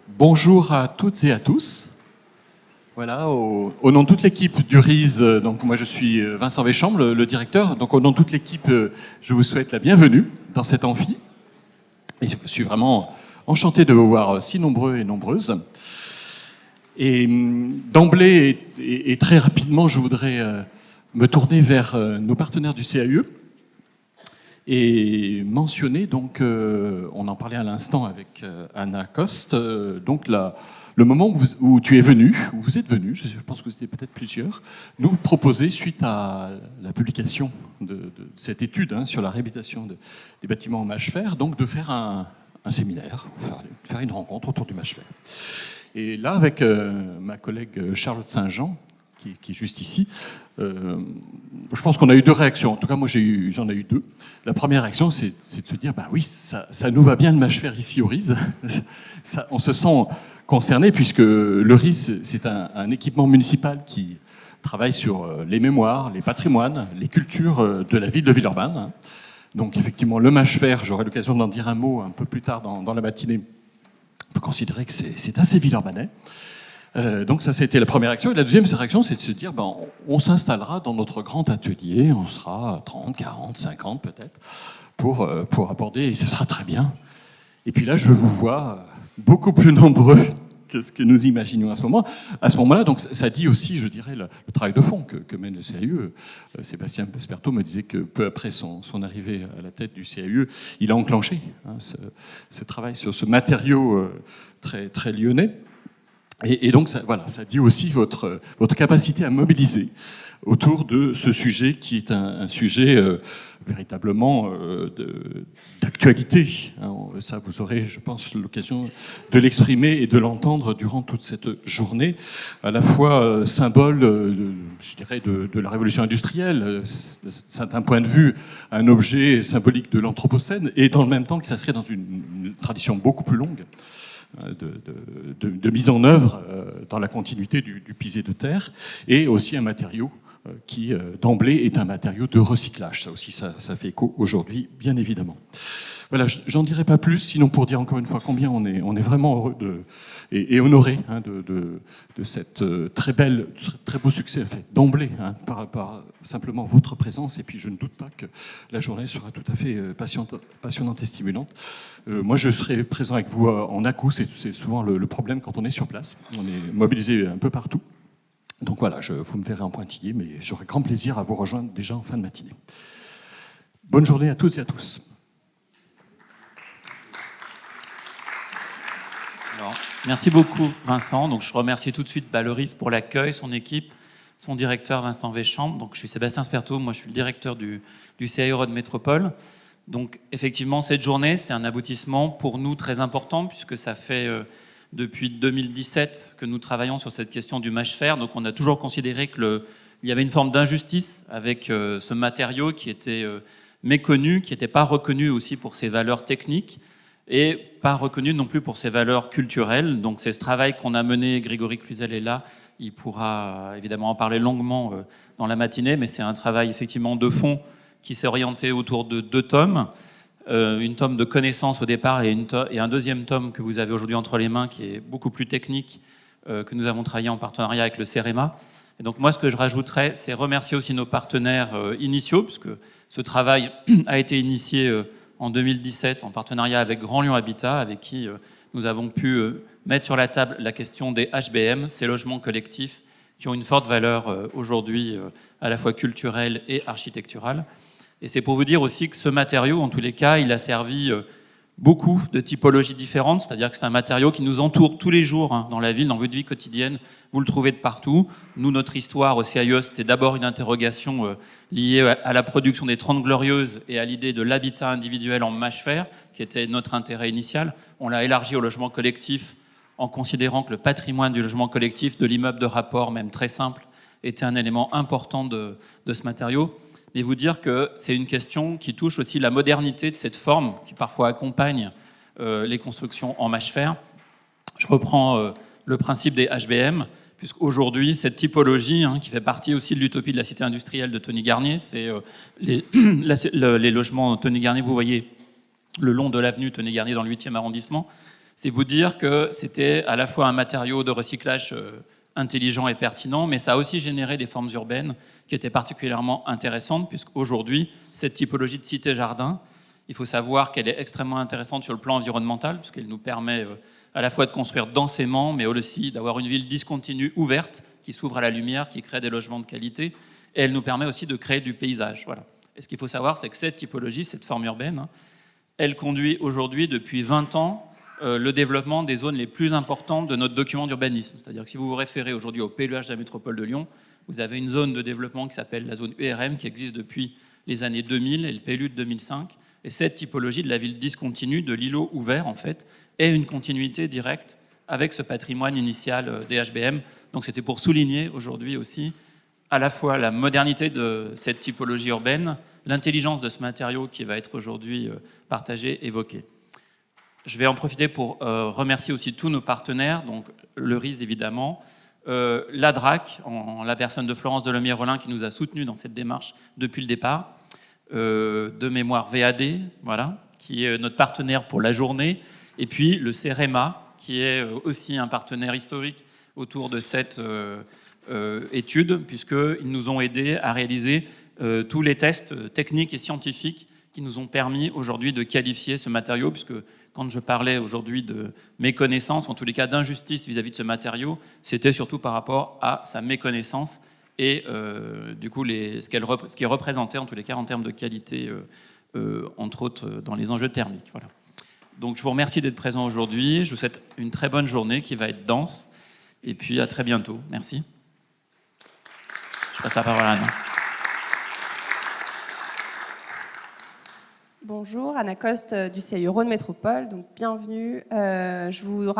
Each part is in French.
Bonjour à toutes et à tous. Voilà, au nom de toute l'équipe du RISE, donc moi je suis Vincent Véchambre, le directeur. Donc au nom de toute l'équipe, je vous souhaite la bienvenue dans cet amphi. Et je suis vraiment enchanté de vous voir si nombreux et nombreuses. Et d'emblée et très rapidement, je voudrais me tourner vers nos partenaires du CAE et mentionner, donc, on en parlait à l'instant avec Anna Coste, donc le moment où tu es venu, où vous êtes venu, je pense que vous étiez peut-être plusieurs, nous proposer, suite à la publication de cette étude sur la réhabilitation des bâtiments en mâche-fer, donc de faire un séminaire, faire une rencontre autour du mâche-fer. Et là, avec ma collègue Charlotte Saint-Jean, qui est juste ici, je pense qu'on a eu deux réactions. En tout cas, moi, j'en ai eu deux. La première réaction, c'est de se dire, bah oui, ça nous va bien de mâche-fer ici au RISE. On se sent concerné, puisque le RISE, c'est un équipement municipal qui travaille sur les mémoires, les patrimoines, les cultures de la ville de Villeurbanne. Donc, effectivement, le mâche-fer, j'aurai l'occasion d'en dire un mot un peu plus tard dans la matinée. On peut considérer que c'est assez villeurbanais. Donc ça, c'était la première réaction. Et la deuxième réaction, c'est de se dire, on s'installera dans notre grand atelier, on sera 30, 40, 50 peut-être, pour aborder, et ce sera très bien. Et puis là, je vous vois beaucoup plus nombreux que ce que nous imaginions à ce moment. À ce moment-là, donc ça dit aussi, je dirais, le travail de fond que mène le CAE. Sébastien Pesperto me disait que peu après son arrivée à la tête du CAE, il a enclenché ce travail sur ce matériau très, très lyonnais. Et donc, ça dit aussi votre capacité à mobiliser autour de ce sujet qui est un sujet véritablement d'actualité. Ça, vous aurez, je pense, l'occasion de l'exprimer et de l'entendre durant toute cette journée, à la fois symbole, je dirais, de la révolution industrielle, d'un point de vue, un objet symbolique de l'Anthropocène, et dans le même temps que ça serait dans une tradition beaucoup plus longue de mise en œuvre dans la continuité du pisé de terre, et aussi un matériau qui, d'emblée, est un matériau de recyclage. Ça aussi, ça fait écho aujourd'hui, bien évidemment. Voilà, j'en dirai pas plus, sinon pour dire encore une fois combien on est vraiment heureux et honoré de cette très beau succès fait d'emblée par simplement votre présence. Et puis je ne doute pas que la journée sera tout à fait passionnante et stimulante. Moi, je serai présent avec vous en à-coup. C'est souvent le problème quand on est sur place. On est mobilisé un peu partout. Donc voilà, vous me verrez en pointillé, mais j'aurai grand plaisir à vous rejoindre déjà en fin de matinée. Bonne journée à toutes et à tous. Alors, merci beaucoup Vincent. Donc, je remercie tout de suite le RISE pour l'accueil, son équipe, son directeur Vincent Véchambre. Donc, je suis Sébastien Sperto, moi je suis le directeur du CAE Rhône Métropole. Donc effectivement, cette journée, c'est un aboutissement pour nous très important, puisque ça fait depuis 2017 que nous travaillons sur cette question du mâche-fer. Donc on a toujours considéré qu'il y avait une forme d'injustice avec ce matériau qui était méconnu, qui n'était pas reconnu aussi pour ses valeurs techniques, et pas reconnu non plus pour ses valeurs culturelles. Donc c'est ce travail qu'on a mené, Grégory Cluzel est là, il pourra évidemment en parler longuement dans la matinée, mais c'est un travail effectivement de fond qui s'est orienté autour de 2 tomes. Une tome de connaissances au départ et un deuxième tome que vous avez aujourd'hui entre les mains qui est beaucoup plus technique, que nous avons travaillé en partenariat avec le CEREMA. Et donc moi, ce que je rajouterais, c'est remercier aussi nos partenaires initiaux, puisque ce travail a été initié en 2017 en partenariat avec Grand Lyon Habitat, avec qui nous avons pu mettre sur la table la question des HBM, ces logements collectifs qui ont une forte valeur aujourd'hui à la fois culturelle et architecturale. Et c'est pour vous dire aussi que ce matériau, en tous les cas, il a servi beaucoup de typologies différentes, c'est-à-dire que c'est un matériau qui nous entoure tous les jours dans la ville, dans votre vie quotidienne, vous le trouvez de partout. Nous, notre histoire au CAE, c'était d'abord une interrogation liée à la production des 30 Glorieuses et à l'idée de l'habitat individuel en mâche-fer, qui était notre intérêt initial. On l'a élargi au logement collectif en considérant que le patrimoine du logement collectif, de l'immeuble de rapport, même très simple, était un élément important de ce matériau. Et vous dire que c'est une question qui touche aussi la modernité de cette forme qui parfois accompagne les constructions en mâche-fer. Je reprends le principe des HBM, puisqu'aujourd'hui, cette typologie, qui fait partie aussi de l'utopie de la cité industrielle de Tony Garnier, c'est les logements Tony Garnier, vous voyez, le long de l'avenue Tony Garnier dans le 8e arrondissement. C'est vous dire que c'était à la fois un matériau de recyclage intelligent et pertinent, mais ça a aussi généré des formes urbaines qui étaient particulièrement intéressantes, puisqu'aujourd'hui, cette typologie de cité-jardin, il faut savoir qu'elle est extrêmement intéressante sur le plan environnemental, puisqu'elle nous permet à la fois de construire densément, mais aussi d'avoir une ville discontinue, ouverte, qui s'ouvre à la lumière, qui crée des logements de qualité, et elle nous permet aussi de créer du paysage. Voilà. Et ce qu'il faut savoir, c'est que cette typologie, cette forme urbaine, elle conduit aujourd'hui, depuis 20 ans, le développement des zones les plus importantes de notre document d'urbanisme. C'est-à-dire que si vous vous référez aujourd'hui au PLUH de la métropole de Lyon, vous avez une zone de développement qui s'appelle la zone URM, qui existe depuis les années 2000 et le PLU de 2005. Et cette typologie de la ville discontinue, de l'îlot ouvert, en fait, est une continuité directe avec ce patrimoine initial des HBM. Donc c'était pour souligner aujourd'hui aussi à la fois la modernité de cette typologie urbaine, l'intelligence de ce matériau qui va être aujourd'hui partagé, évoqué. Je vais en profiter pour remercier aussi tous nos partenaires, donc le RIS évidemment, la DRAC, en la personne de Florence Delomier-Rollin qui nous a soutenus dans cette démarche depuis le départ, de mémoire VAD, voilà, qui est notre partenaire pour la journée, et puis le CEREMA, qui est aussi un partenaire historique autour de cette étude, puisqu'ils nous ont aidés à réaliser tous les tests techniques et scientifiques qui nous ont permis aujourd'hui de qualifier ce matériau, puisque quand je parlais aujourd'hui de méconnaissance, en tous les cas d'injustice vis-à-vis de ce matériau, c'était surtout par rapport à sa méconnaissance et du coup ce qui est représenté en tous les cas en termes de qualité, entre autres dans les enjeux thermiques. Voilà. Donc je vous remercie d'être présent aujourd'hui, je vous souhaite une très bonne journée qui va être dense, et puis à très bientôt. Merci. Je passe la parole à Anna. Bonjour, Anna Coste du CIO Rhône Métropole, donc bienvenue. Je vous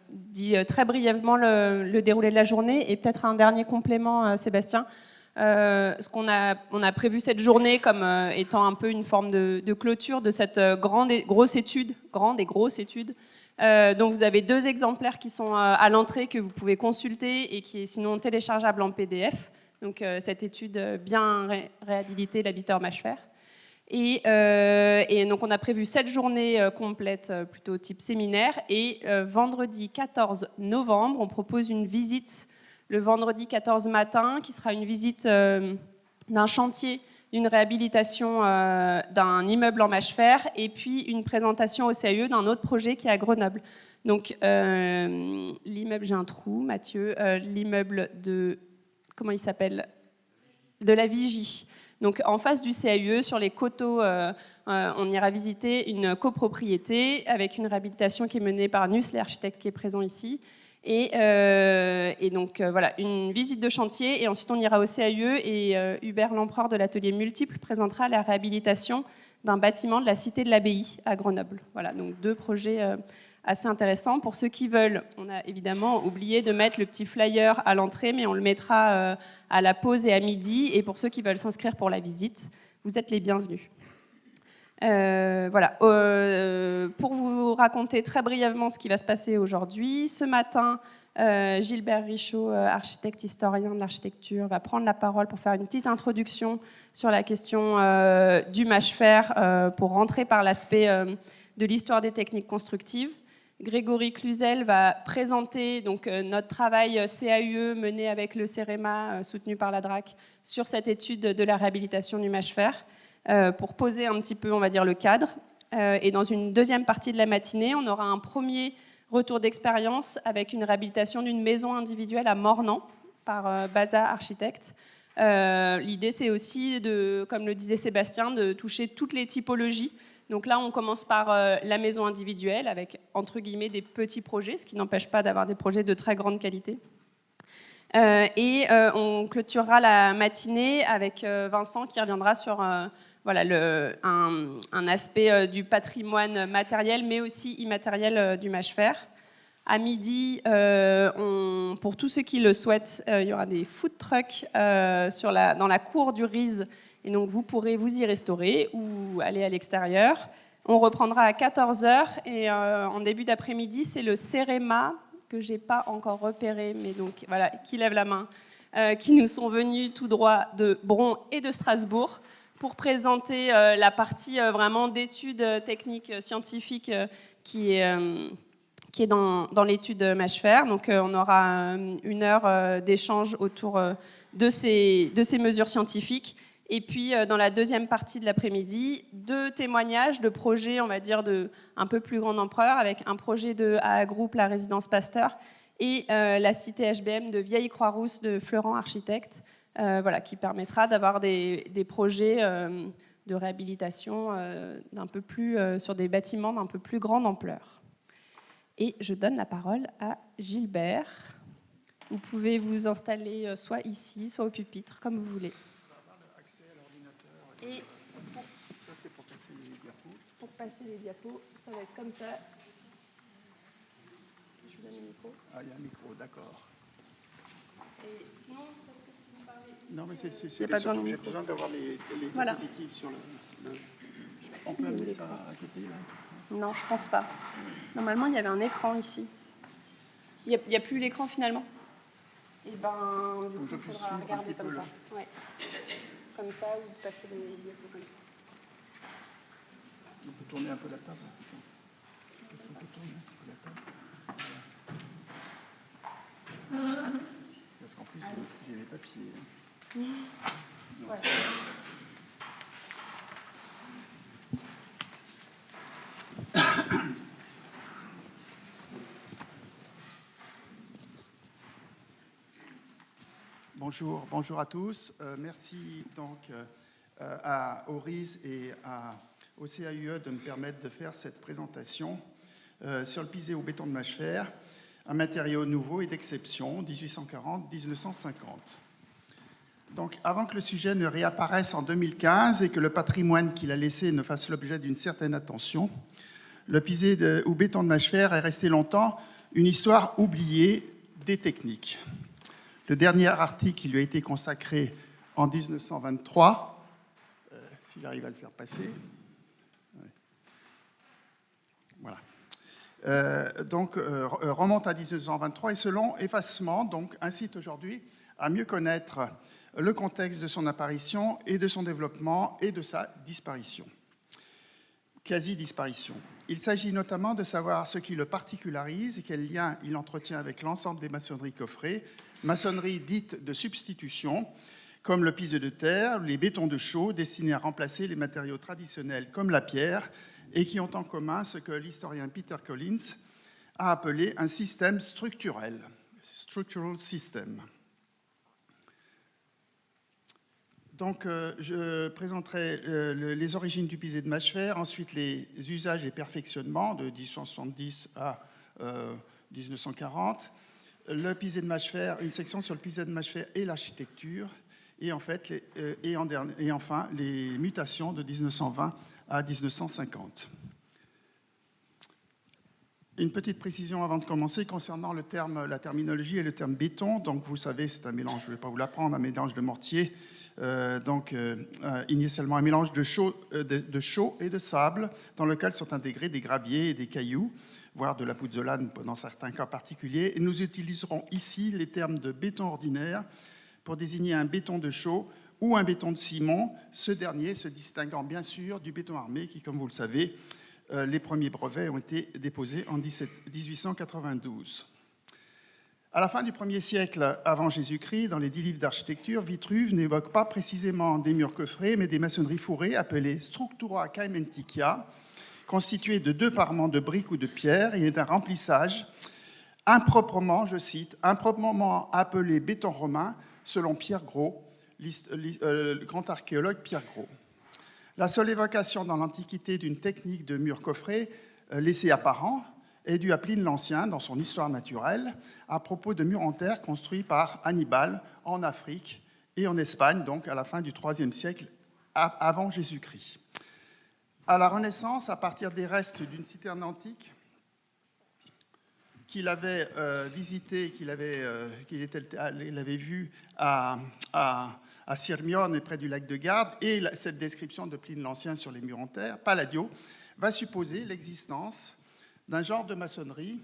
dis très brièvement le déroulé de la journée et peut-être un dernier complément, Sébastien. On a prévu cette journée comme étant un peu une forme de clôture de cette grande et grosse étude. Donc vous avez 2 exemplaires qui sont à l'entrée que vous pouvez consulter et qui est sinon téléchargeable en PDF. Donc cette étude bien réhabilitée, l'habitat en mâche fer. Et donc on a prévu 7 journées complètes, plutôt type séminaire. Et vendredi 14 novembre, on propose une visite le vendredi 14 matin, qui sera une visite d'un chantier, d'une réhabilitation d'un immeuble en mâche fer, et puis une présentation au CAE d'un autre projet qui est à Grenoble. Donc l'immeuble, j'ai un trou, Mathieu, l'immeuble de, comment il s'appelle ? De la Vigie. Donc en face du CAE, sur les coteaux, on ira visiter une copropriété avec une réhabilitation qui est menée par Nussler, architecte qui est présent ici. Et donc voilà, une visite de chantier. Et ensuite on ira au CAE et Hubert Lempereur de l'atelier Multiple présentera la réhabilitation d'un bâtiment de la Cité de l'Abbaye à Grenoble. Voilà, donc 2 projets assez intéressants. Pour ceux qui veulent, on a évidemment oublié de mettre le petit flyer à l'entrée, mais on le mettra à la pause et à midi. Et pour ceux qui veulent s'inscrire pour la visite, vous êtes les bienvenus. Voilà. Pour vous raconter très brièvement ce qui va se passer aujourd'hui, ce matin, Gilbert Richaud, architecte historien de l'architecture, va prendre la parole pour faire une petite introduction sur la question du mâche fer, pour rentrer par l'aspect de l'histoire des techniques constructives. Grégory Cluzel va présenter donc, notre travail CAUE mené avec le CEREMA, soutenu par la DRAC, sur cette étude de la réhabilitation du mâche fer, pour poser un petit peu, on va dire, le cadre. Et dans une deuxième partie de la matinée, on aura un premier retour d'expérience avec une réhabilitation d'une maison individuelle à Mornan par Baza Architecte. L'idée, c'est aussi, comme le disait Sébastien, de toucher toutes les typologies. Donc là, on commence par la maison individuelle avec, entre guillemets, des petits projets, ce qui n'empêche pas d'avoir des projets de très grande qualité. On clôturera la matinée avec Vincent qui reviendra sur voilà, un aspect du patrimoine matériel, mais aussi immatériel du mâche fer. À midi, pour tous ceux qui le souhaitent, il y aura des food trucks dans la cour du RIS. Et donc, vous pourrez vous y restaurer ou aller à l'extérieur. On reprendra à 14h. Et en début d'après-midi, c'est le CEREMA, que je n'ai pas encore repéré, mais donc, voilà, qui lève la main, qui nous sont venus tout droit de Bron et de Strasbourg pour présenter la partie vraiment d'études techniques scientifiques qui est qui est dans l'étude Mâchefers. Donc on aura 1 heure d'échange autour de ces mesures scientifiques. Et puis dans la deuxième partie de l'après-midi, 2 témoignages de projets, on va dire, un peu plus grande ampleur, avec un projet de AA Group, la résidence Pasteur, et la cité HBM de Vieille Croix-Rousse de Florent Architecte, voilà, qui permettra d'avoir des projets de réhabilitation sur des bâtiments d'un peu plus grande ampleur. Et je donne la parole à Gilbert. Vous pouvez vous installer soit ici, soit au pupitre, comme vous voulez. Et ça, c'est pour passer les diapos. Pour passer les diapos, ça va être comme ça. Je vous donne le micro. Ah, il y a un micro, d'accord. Et sinon, peut-être que si vous parlez... Non, mais c'est j'ai besoin d'avoir les voilà. diapositives sur le... On peut amener ça à côté, là? Non, je pense pas. Normalement, il y avait un écran ici. Il n'y a plus l'écran, finalement. Et ben, du coup, il faudra regarder comme ça. Ouais. Comme ça, ou passer les diapos comme ça. On peut tourner un peu la table. Est-ce qu'on peut tourner un peu la table? Parce qu'en plus, j'ai les papiers. Non, ouais. Bonjour à tous. Merci donc à Auris et au CAUE de me permettre de faire cette présentation sur le pisé au béton de Mâchefers, un matériau nouveau et d'exception, 1840-1950. Donc, avant que le sujet ne réapparaisse en 2015 et que le patrimoine qu'il a laissé ne fasse l'objet d'une certaine attention, le pisé au béton de Mâchefers est resté longtemps une histoire oubliée des techniques. Le dernier article qui lui a été consacré en 1923, s'il arrive à le faire passer, ouais. Voilà. Remonte à 1923 et selon effacement, donc incite aujourd'hui à mieux connaître le contexte de son apparition et de son développement et de sa disparition, quasi-disparition. Il s'agit notamment de savoir ce qui le particularise et quel lien il entretient avec l'ensemble des maçonneries coffrées, maçonneries dites de substitution, comme le pisé de terre, les bétons de chaux destinés à remplacer les matériaux traditionnels comme la pierre et qui ont en commun ce que l'historien Peter Collins a appelé un système structurel, structural system. Donc, je présenterai les origines du pisé de Mâchefers, ensuite les usages et perfectionnements de 1870 à 1940, le pisé de Mâchefers, une section sur le pisé de Mâchefers et l'architecture, et, enfin les mutations de 1920 à 1950. Une petite précision avant de commencer concernant la terminologie et le terme béton. Donc, vous savez, c'est un mélange, je ne vais pas vous l'apprendre, un mélange de mortier. Initialement un mélange de chaux et de sable dans lequel sont intégrés des graviers et des cailloux, voire de la pouzzolane dans certains cas particuliers. Et nous utiliserons ici les termes de béton ordinaire pour désigner un béton de chaux ou un béton de ciment, ce dernier se distinguant bien sûr du béton armé qui, comme vous le savez, les premiers brevets ont été déposés en 1892. À la fin du 1er siècle avant Jésus-Christ, dans les 10 livres d'architecture, Vitruve n'évoque pas précisément des murs coffrés, mais des maçonneries fourrées appelées structura caementicia, constituées de 2 parements de briques ou de pierre et d'un remplissage improprement, je cite, improprement appelé béton romain, selon Pierre Gros, le grand archéologue Pierre Gros. La seule évocation dans l'Antiquité d'une technique de mur coffré laissée apparent est due à Pline l'Ancien dans son Histoire naturelle à propos de murs en terre construits par Hannibal en Afrique et en Espagne, donc à la fin du IIIe siècle avant Jésus-Christ. À la Renaissance, à partir des restes d'une citerne antique qu'il avait visitée, qu'il avait vue à Sirmione, près du lac de Garde, et cette description de Pline l'Ancien sur les murs en terre, Palladio, va supposer l'existence d'un genre de maçonnerie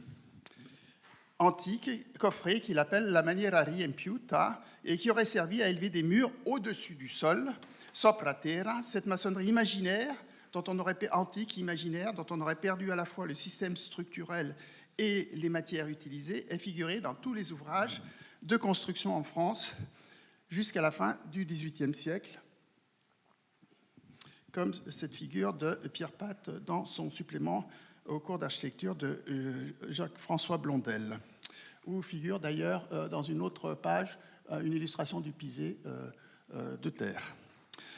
antique, coffré, qu'il appelle la maniera riempiuta, et qui aurait servi à élever des murs au-dessus du sol, sopra terra, cette maçonnerie imaginaire, antique, imaginaire, dont on aurait perdu à la fois le système structurel et les matières utilisées est figurée dans tous les ouvrages de construction en France jusqu'à la fin du XVIIIe siècle, comme cette figure de Pierre Pat dans son supplément au cours d'architecture de Jacques-François Blondel, où figure d'ailleurs dans une autre page une illustration du pisé de terre.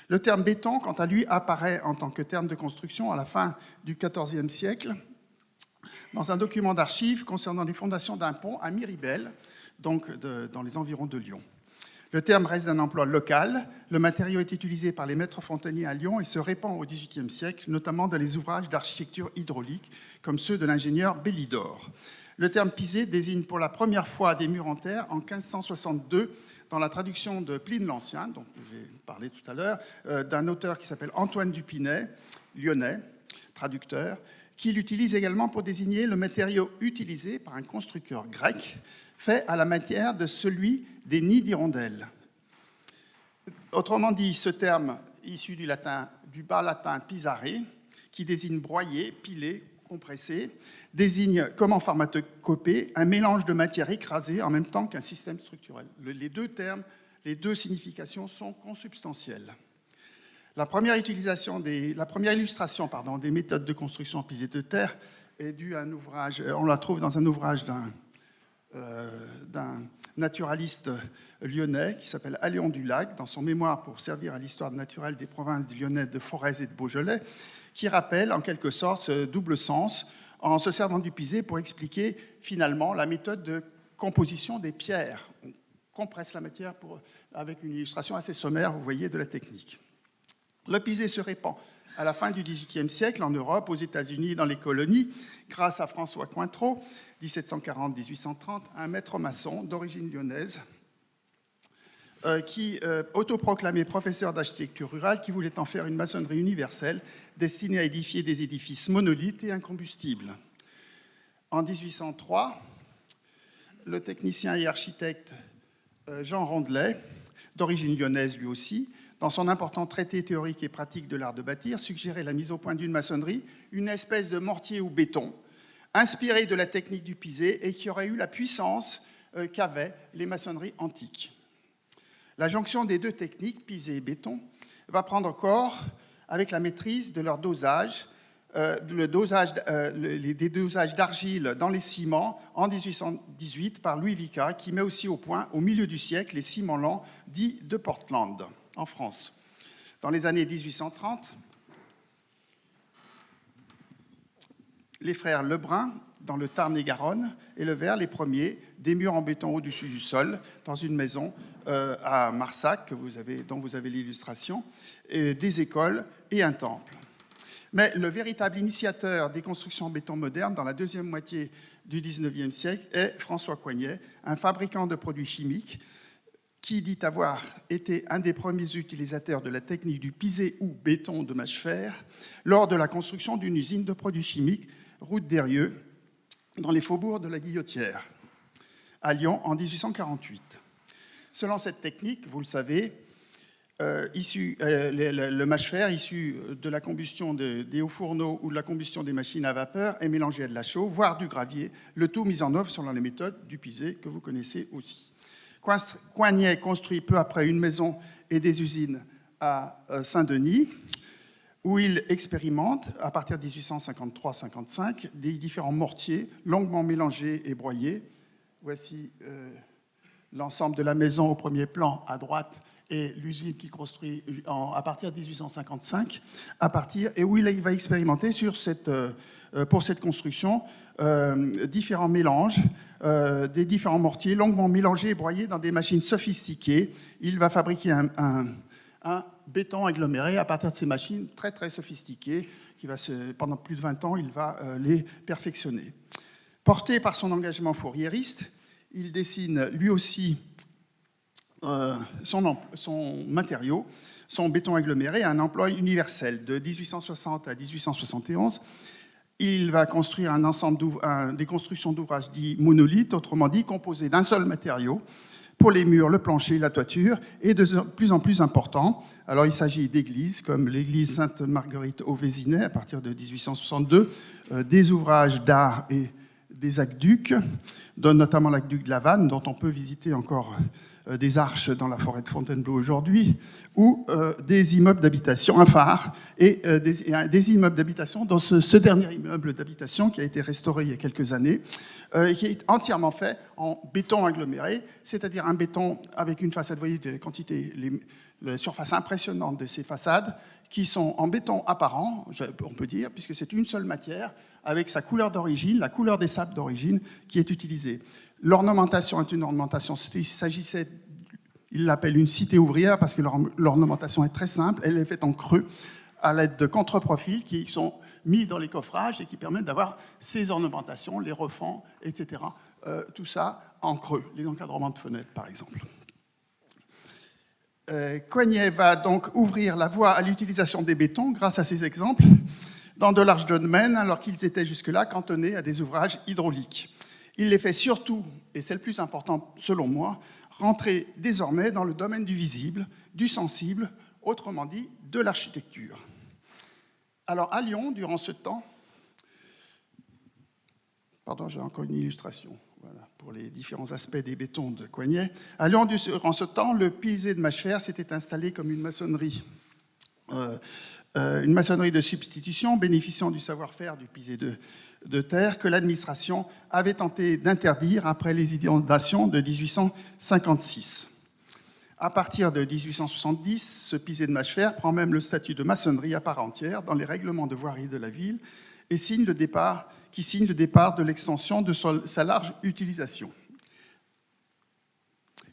Le terme béton, quant à lui, apparaît en tant que terme de construction à la fin du XIVe siècle dans un document d'archives concernant les fondations d'un pont à Miribel, donc dans les environs de Lyon. Le terme reste d'un emploi local. Le matériau est utilisé par les maîtres fontainiers à Lyon et se répand au XVIIIe siècle, notamment dans les ouvrages d'architecture hydraulique, comme ceux de l'ingénieur Bélidor. Le terme pisé désigne pour la première fois des murs en terre en 1562 dans la traduction de Pline l'Ancien, dont j'ai parlé tout à l'heure, d'un auteur qui s'appelle Antoine Dupinet, lyonnais, traducteur, qui l'utilise également pour désigner le matériau utilisé par un constructeur grec fait à la matière de celui des nids d'hirondelles. Autrement dit, ce terme issu du bas latin pisare, qui désigne broyer, piler, compresser, désigne, comme en pharmacopée, un mélange de matière écrasée en même temps qu'un système structurel. Les deux termes, les deux significations sont consubstantielles. La première illustration des méthodes de construction en pisé de terre est due à un ouvrage, on la trouve dans un ouvrage d'un naturaliste lyonnais qui s'appelle Aléon du Lac, dans son mémoire pour servir à l'histoire naturelle des provinces du Lyonnais, de Forez et de Beaujolais, qui rappelle en quelque sorte ce double sens en se servant du pisé pour expliquer finalement la méthode de composition des pierres. On compresse la matière avec une illustration assez sommaire, vous voyez, de la technique. Le pisé se répand à la fin du XVIIIe siècle en Europe, aux États-Unis, dans les colonies, grâce à François Cointreau, 1740-1830, un maître maçon d'origine lyonnaise, qui autoproclamé professeur d'architecture rurale, qui voulait en faire une maçonnerie universelle destinée à édifier des édifices monolithes et incombustibles. En 1803, le technicien et architecte Jean Rondelet, d'origine lyonnaise lui aussi, dans son important traité théorique et pratique de l'art de bâtir, suggérait la mise au point d'une maçonnerie, une espèce de mortier ou béton, inspiré de la technique du pisé et qui aurait eu la puissance qu'avaient les maçonneries antiques. La jonction des deux techniques, pisé et béton, va prendre corps avec la maîtrise de leur dosage, des dosages d'argile dans les ciments en 1818 par Louis Vicat, qui met aussi au point, au milieu du siècle, les ciments lents dits de Portland, en France. Dans les années 1830, les frères Lebrun, dans le Tarn-et-Garonne, élevèrent les premiers des murs en béton au-dessus du sol, dans une maison à Marsac, dont vous avez l'illustration, des écoles et un temple. Mais le véritable initiateur des constructions en béton modernes dans la deuxième moitié du XIXe siècle est François Coignet, un fabricant de produits chimiques qui dit avoir été un des premiers utilisateurs de la technique du pisé ou béton de mâche-fer lors de la construction d'une usine de produits chimiques, route d'Eyrieux, dans les faubourgs de la Guillotière, à Lyon en 1848. Selon cette technique, vous le savez, le mâche-fer issu de la combustion des hauts fourneaux ou de la combustion des machines à vapeur est mélangé à de la chaux, voire du gravier, le tout mis en œuvre selon les méthodes du pisé que vous connaissez aussi. Coignet construit peu après une maison et des usines à Saint-Denis, où il expérimente, à partir de 1853-55, des différents mortiers longuement mélangés et broyés. Voici l'ensemble de la maison au premier plan à droite et l'usine qui construit à partir de 1855, et où il va expérimenter pour cette construction différents mélanges, des différents mortiers longuement mélangés et broyés dans des machines sophistiquées. Il va fabriquer un béton aggloméré à partir de ces machines très très sophistiquées, pendant plus de 20 ans, il va les perfectionner. Porté par son engagement fourriériste, il dessine lui aussi son matériau, son béton aggloméré, à un emploi universel. De 1860 à 1871, il va construire un ensemble des constructions d'ouvrages dits monolithes, autrement dit composés d'un seul matériau, pour les murs, le plancher, la toiture, et de plus en plus important. Alors il s'agit d'églises, comme l'église Sainte-Marguerite au Vésinet, à partir de 1862, des ouvrages d'art et des aqueducs, notamment l'aqueduc de la Vanne, dont on peut visiter encore des arches dans la forêt de Fontainebleau aujourd'hui, ou des immeubles d'habitation, un phare, et des immeubles d'habitation, dont ce dernier immeuble d'habitation qui a été restauré il y a quelques années, et qui est entièrement fait en béton aggloméré, c'est-à-dire un béton avec une façade, vous voyez, la surface impressionnante de ces façades, qui sont en béton apparent, on peut dire, puisque c'est une seule matière, avec sa couleur d'origine, la couleur des sables d'origine, qui est utilisée. L'ornementation est une ornementation, il s'agissait, il l'appelle une cité ouvrière, parce que l'ornementation est très simple, elle est faite en creux, à l'aide de contre-profils qui sont mis dans les coffrages et qui permettent d'avoir ces ornementations, les refends, etc. Tout ça en creux, les encadrements de fenêtres, par exemple. Coignet va donc ouvrir la voie à l'utilisation des bétons grâce à ces exemples dans de larges domaines, alors qu'ils étaient jusque-là cantonnés à des ouvrages hydrauliques. Il les fait surtout, et c'est le plus important selon moi, rentrer désormais dans le domaine du visible, du sensible, autrement dit, de l'architecture. Alors à Lyon, durant ce temps, pardon, j'ai encore une illustration. Voilà, pour les différents aspects des bétons de Coignet. À Lyon, durant ce temps, le pisé de Mâchefer s'était installé comme une maçonnerie de substitution bénéficiant du savoir-faire du pisé de terre que l'administration avait tenté d'interdire après les inondations de 1856. À partir de 1870, ce pisé de Mâchefer prend même le statut de maçonnerie à part entière dans les règlements de voirie de la ville et signe le départ de l'extension de sa large utilisation.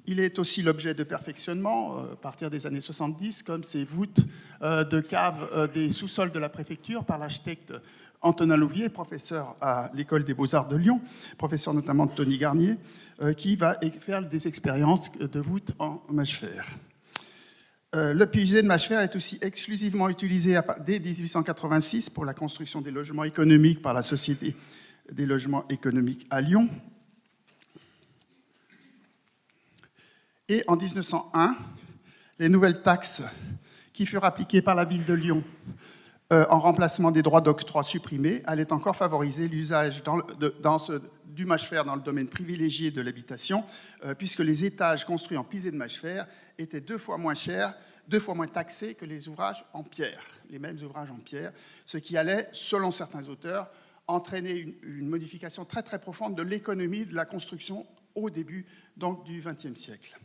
Il est aussi l'objet de perfectionnement à partir des années 70, comme ces voûtes de caves des sous-sols de la préfecture par l'architecte Antonin Louvier, professeur à l'École des Beaux-Arts de Lyon, professeur notamment de Tony Garnier, qui va faire des expériences de voûtes en Mâchefer. Le pisé de Mâchefer est aussi exclusivement utilisé dès 1886 pour la construction des logements économiques par la Société des logements économiques à Lyon. Et en 1901, les nouvelles taxes qui furent appliquées par la ville de Lyon en remplacement des droits d'octroi supprimés allaient encore favoriser l'usage du Mâchefer dans le domaine privilégié de l'habitation, puisque les étages construits en pisé de Mâchefer étaient 2 fois moins chers, 2 fois moins taxés que les ouvrages en pierre, les mêmes ouvrages en pierre, ce qui allait, selon certains auteurs, entraîner une modification très très profonde de l'économie de la construction au début donc, du XXe siècle.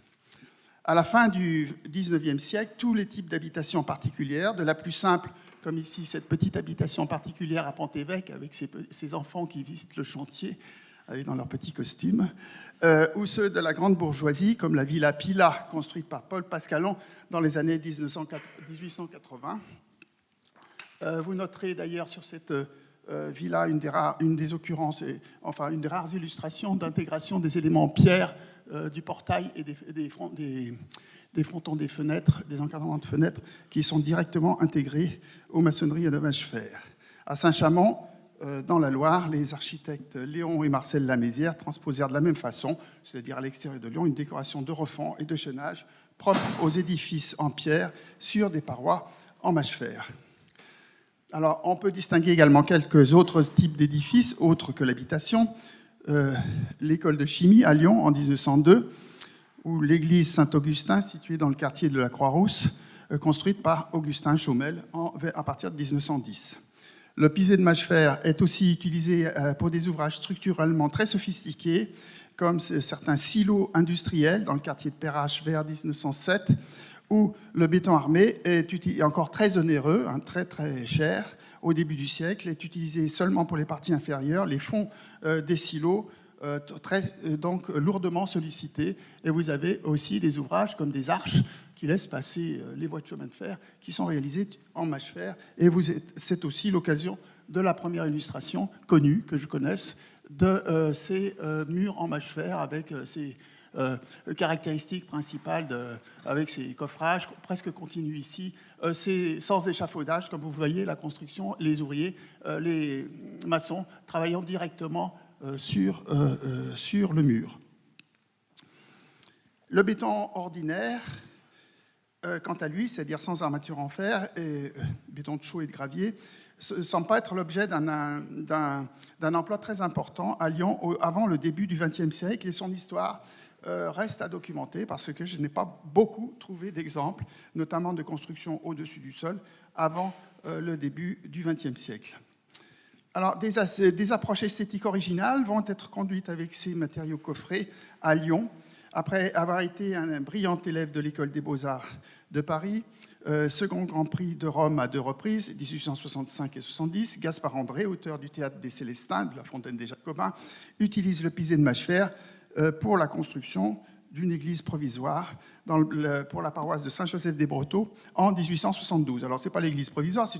À la fin du XIXe siècle, tous les types d'habitations particulières, de la plus simple, comme ici cette petite habitation particulière à Pont-Évêque avec ces enfants qui visitent le chantier dans leurs petits costumes, ou ceux de la grande bourgeoisie, comme la villa Pila, construite par Paul Pascalon dans les années 1880. Vous noterez d'ailleurs sur cette villa une des occurrences, enfin une des rares illustrations d'intégration des éléments en pierre du portail et des frontons des fenêtres, des encadrements de fenêtres qui sont directement intégrés aux maçonneries de Mâchefer. À Saint-Chamond, dans la Loire, les architectes Léon et Marcel Lamézière transposèrent de la même façon, c'est-à-dire à l'extérieur de Lyon, une décoration de refend et de chaînage propre aux édifices en pierre sur des parois en Mâchefer. Alors, on peut distinguer également quelques autres types d'édifices, autres que l'habitation. L'école de chimie à Lyon en 1902, ou l'église Saint-Augustin, située dans le quartier de la Croix-Rousse, construite par Augustin Chaumel à partir de 1910. Le pisé de Mâchefer est aussi utilisé pour des ouvrages structurellement très sophistiqués, comme certains silos industriels dans le quartier de Perrache vers 1907, où le béton armé est encore très onéreux, très très cher, au début du siècle, est utilisé seulement pour les parties inférieures, les fonds des silos, donc lourdement sollicités. Et vous avez aussi des ouvrages comme des arches qui laissent passer les voies de chemin de fer, qui sont réalisées en Mâchefer. Et c'est aussi l'occasion de la première illustration connue, que je connaisse, de ces murs en Mâchefer avec ces caractéristiques principales avec ces coffrages presque continus ici. C'est sans échafaudage, comme vous voyez, la construction, les ouvriers, les maçons travaillant directement sur le mur. Le béton ordinaire, quant à lui, c'est-à-dire sans armature en fer, et béton de chaux et de gravier, semble pas être l'objet d'un emploi très important à Lyon avant le début du XXe siècle, et son histoire reste à documenter parce que je n'ai pas beaucoup trouvé d'exemples, notamment de construction au-dessus du sol, avant le début du XXe siècle. Alors, des approches esthétiques originales vont être conduites avec ces matériaux coffrés à Lyon, après avoir été un brillant élève de l'École des Beaux-Arts de Paris, second Grand Prix de Rome à 2 reprises, 1865 et 70, Gaspard André, auteur du Théâtre des Célestins, de la Fontaine des Jacobins, utilise le pisé de Mâchefert pour la construction d'une église provisoire pour la paroisse de Saint-Joseph-des-Brotteaux en 1872. Alors, ce n'est pas l'église provisoire, c'est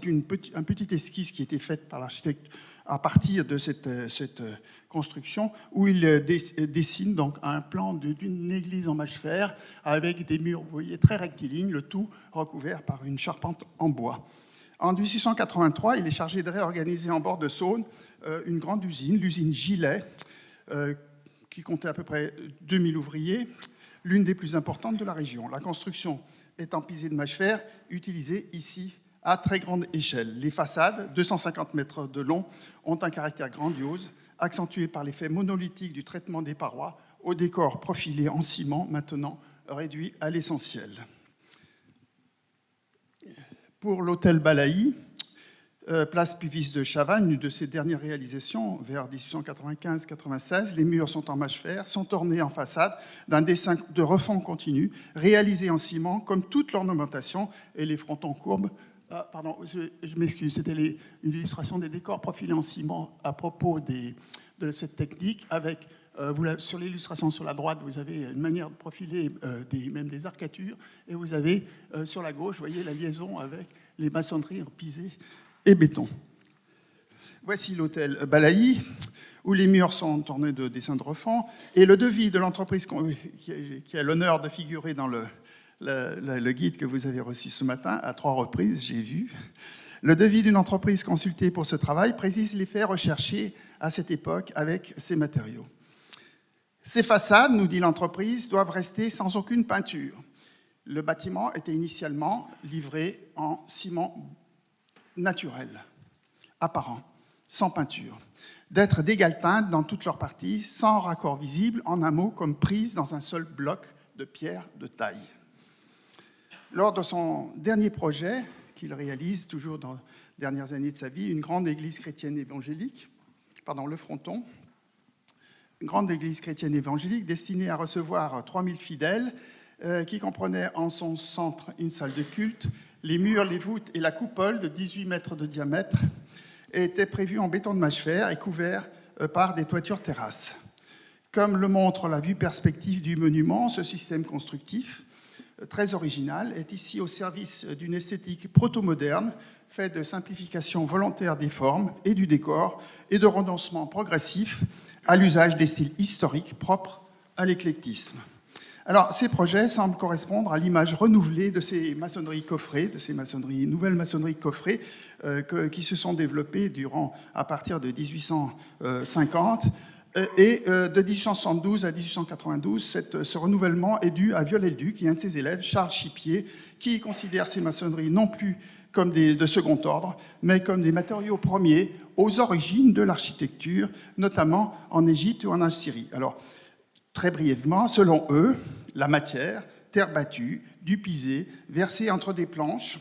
un petit esquisse qui a été faite par l'architecte à partir de cette construction, où il dessine donc un plan d'une église en mâchefert avec des murs, vous voyez, très rectilignes, le tout recouvert par une charpente en bois. En 1883, il est chargé de réorganiser en bord de Saône une grande usine, l'usine Gilet, qui comptait à peu près 2000 ouvriers, l'une des plus importantes de la région. La construction est en pisé de mâchefert, utilisée ici à très grande échelle. Les façades, 250 mètres de long, ont un caractère grandiose, accentué par l'effet monolithique du traitement des parois, au décor profilé en ciment, maintenant réduit à l'essentiel. Pour l'hôtel Balaï, place Puvis de Chavannes, une de ses dernières réalisations, vers 1895-96, les murs sont en mâchefert, sont ornés en façade d'un dessin de refond continu, réalisé en ciment, comme toute l'ornementation, et les frontons courbes. Ah, pardon, je m'excuse, c'était une illustration des décors profilés en ciment à propos de cette technique. Avec, sur l'illustration sur la droite, vous avez une manière de profiler même des arcatures, et vous avez sur la gauche, vous voyez la liaison avec les maçonneries en pisé et béton. Voici l'hôtel Balaï, où les murs sont ornés de dessins de refend, et le devis de l'entreprise qui a l'honneur de figurer dans le guide que vous avez reçu ce matin, à 3 reprises, j'ai vu. Le devis d'une entreprise consultée pour ce travail précise l'effet recherché à cette époque avec ces matériaux. Ces façades, nous dit l'entreprise, doivent rester sans aucune peinture. Le bâtiment était initialement livré en ciment naturel, apparent, sans peinture, d'être d'égale teinte dans toutes leurs parties, sans raccord visible, en un mot, comme prise dans un seul bloc de pierre de taille. Lors de son dernier projet, qu'il réalise toujours dans les dernières années de sa vie, une grande église chrétienne évangélique, le fronton, une grande église chrétienne évangélique destinée à recevoir 3000 fidèles, qui comprenait en son centre une salle de culte, les murs, les voûtes et la coupole de 18 mètres de diamètre étaient prévus en béton de mâchefert et couverts par des toitures terrasses. Comme le montre la vue perspective du monument, ce système constructif, très original, est ici au service d'une esthétique proto-moderne, fait de simplification volontaire des formes et du décor et de renoncement progressif à l'usage des styles historiques propres à l'éclectisme. Alors, ces projets semblent correspondre à l'image renouvelée de ces maçonneries coffrées, de ces nouvelles maçonneries coffrées qui se sont développées à partir de 1850. Et de 1872 à 1892, ce renouvellement est dû à Viollet-le-Duc, qui est un de ses élèves, Charles Chipier, qui considère ces maçonneries non plus comme de second ordre, mais comme des matériaux premiers aux origines de l'architecture, notamment en Égypte ou en Assyrie. Alors, très brièvement, selon eux, la matière, terre battue, du pisé, versée entre des planches,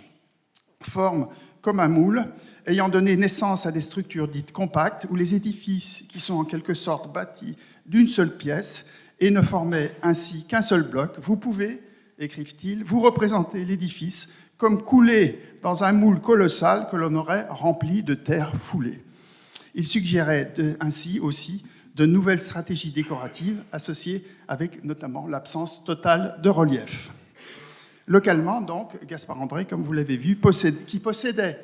forme comme un moule, ayant donné naissance à des structures dites compactes, où les édifices, qui sont en quelque sorte bâtis d'une seule pièce et ne formaient ainsi qu'un seul bloc, vous pouvez, écrivent-ils, vous représenter l'édifice comme coulé dans un moule colossal que l'on aurait rempli de terre foulée. Ils suggéraient ainsi aussi de nouvelles stratégies décoratives associées avec notamment l'absence totale de relief. Localement, donc, Gaspard André, comme vous l'avez vu, qui possédait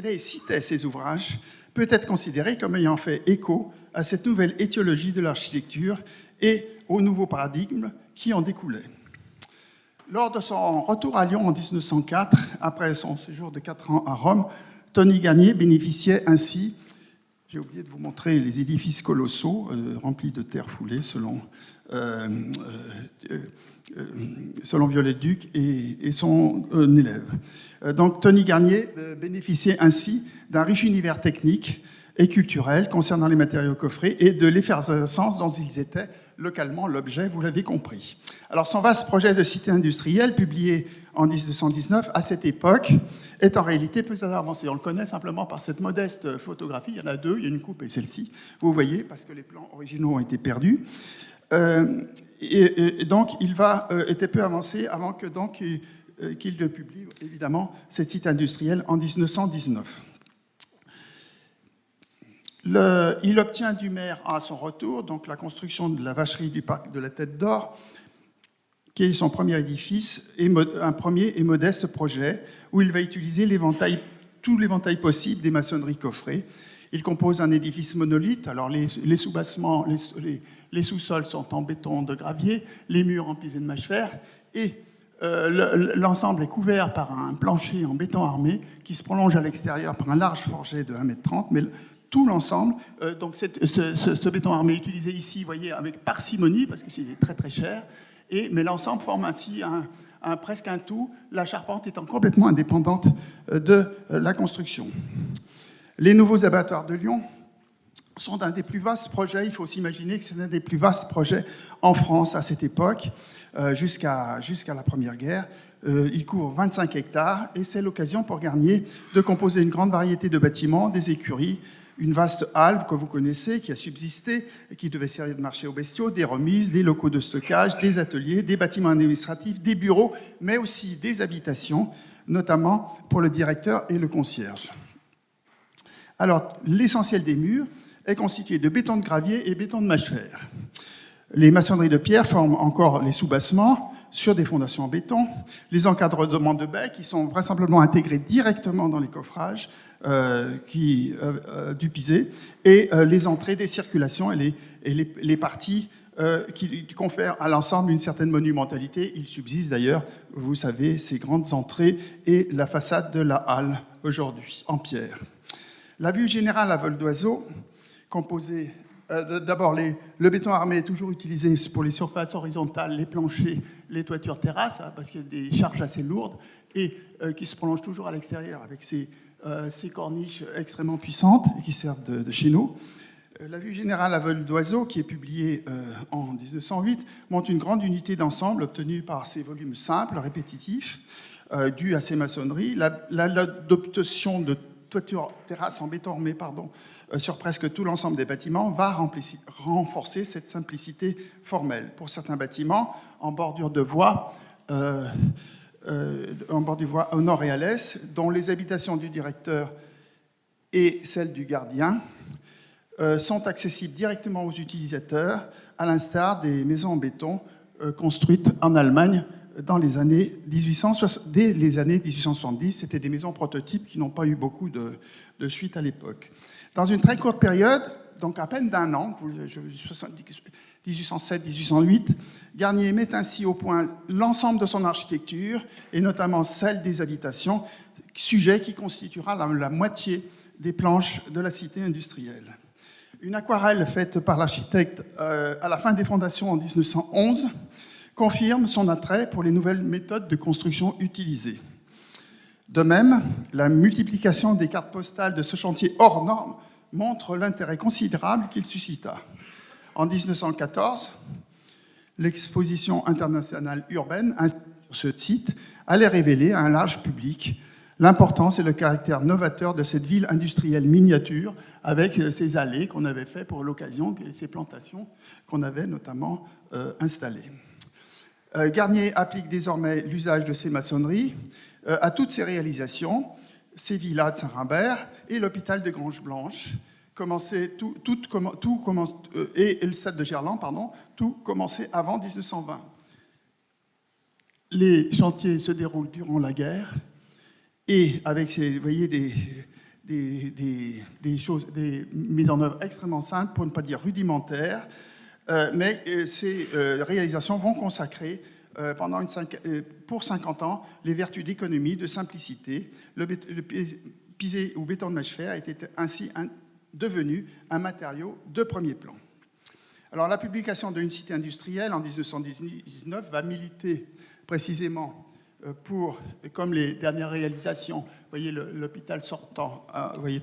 et citait ces ouvrages, peut être considéré comme ayant fait écho à cette nouvelle étiologie de l'architecture et au nouveau paradigme qui en découlait. Lors de son retour à Lyon en 1904, après son séjour de 4 ans à Rome, Tony Garnier bénéficiait ainsi, j'ai oublié de vous montrer les édifices colossaux remplis de terre foulée selon Viollet-le-Duc et son élève. Donc Tony Garnier bénéficiait ainsi d'un riche univers technique et culturel concernant les matériaux coffrés et de l'effervescence dont ils étaient localement l'objet, vous l'avez compris. Alors son vaste projet de cité industrielle, publié en 1919, à cette époque, est en réalité peu avancé. On le connaît simplement par cette modeste photographie. Il y en a deux, il y a une coupe et celle-ci, vous voyez, parce que les plans originaux ont été perdus. Et donc, était peu avancé avant que qu'il ne publie, évidemment, cette cité industrielle en 1919. Il obtient du maire à son retour donc la construction de la vacherie du parc de la Tête d'Or, qui est son premier édifice, un premier et modeste projet où il va utiliser tout l'éventail possible des maçonneries coffrées. Il compose un édifice monolithe. Alors les sous-bassements, les sous-sols sont en béton de gravier, les murs en pisé de mâche-fer, et l'ensemble est couvert par un plancher en béton armé qui se prolonge à l'extérieur par un large forget de 1,30 m. Mais tout l'ensemble, donc ce béton armé utilisé ici, vous voyez, avec parcimonie, parce que c'est très très cher, mais l'ensemble forme ainsi presque un tout, la charpente étant complètement indépendante de la construction. Les nouveaux abattoirs de Lyon sont un des plus vastes projets, il faut s'imaginer que c'est un des plus vastes projets en France à cette époque, jusqu'à la Première Guerre. Il couvre 25 hectares et c'est l'occasion pour Garnier de composer une grande variété de bâtiments, des écuries, une vaste halle que vous connaissez, qui a subsisté, qui devait servir de marché aux bestiaux, des remises, des locaux de stockage, des ateliers, des bâtiments administratifs, des bureaux, mais aussi des habitations, notamment pour le directeur et le concierge. Alors, l'essentiel des murs est constitué de béton de gravier et béton de mâche-fer. Les maçonneries de pierre forment encore les sous-bassements sur des fondations en béton, les encadrements de baies qui sont vraisemblablement intégrés directement dans les coffrages du pisé, et les entrées des circulations et les parties qui confèrent à l'ensemble une certaine monumentalité. Il subsiste d'ailleurs, vous savez, ces grandes entrées et la façade de la halle aujourd'hui en pierre. La vue générale à vol d'oiseau, composée d'abord, le béton armé est toujours utilisé pour les surfaces horizontales, les planchers, les toitures terrasses, parce qu'il y a des charges assez lourdes et qui se prolongent toujours à l'extérieur avec ces corniches extrêmement puissantes et qui servent de chéneaux. La vue générale à vol d'oiseau, qui est publiée en 1908, montre une grande unité d'ensemble obtenue par ces volumes simples, répétitifs, dus à ces maçonneries. L'adoption de toitures terrasses en béton armé, sur presque tout l'ensemble des bâtiments va renforcer cette simplicité formelle. Pour certains bâtiments, en bordure de voie, au nord et à l'est, dont les habitations du directeur et celles du gardien sont accessibles directement aux utilisateurs, à l'instar des maisons en béton construites en Allemagne dès les années 1870. C'était des maisons prototypes qui n'ont pas eu beaucoup de suite à l'époque. Dans une très courte période, donc à peine d'un an, 1807-1808, Garnier met ainsi au point l'ensemble de son architecture, et notamment celle des habitations, sujet qui constituera la moitié des planches de la cité industrielle. Une aquarelle faite par l'architecte à la fin des fondations en 1911 confirme son attrait pour les nouvelles méthodes de construction utilisées. De même, la multiplication des cartes postales de ce chantier hors norme montre l'intérêt considérable qu'il suscita. En 1914, l'exposition internationale urbaine installée sur ce site allait révéler à un large public l'importance et le caractère novateur de cette ville industrielle miniature, avec ces allées qu'on avait fait pour l'occasion, et ces plantations qu'on avait notamment installées. Garnier applique désormais l'usage de ces maçonneries à toutes ses réalisations, ses villas de Saint-Rimbert et l'hôpital de Grange-Blanche, et le stade de Gerland, tout commençait avant 1920. Les chantiers se déroulent durant la guerre, et avec vous voyez, des mises en œuvre extrêmement simples, pour ne pas dire rudimentaires, mais ces réalisations vont consacrer pour 50 ans les vertus d'économie, de simplicité. Le pisé ou béton de mâche-fer était ainsi devenu un matériau de premier plan. Alors, la publication d'une cité industrielle en 1919 va militer précisément pour, comme les dernières réalisations, vous voyez l'hôpital sortant, vous voyez,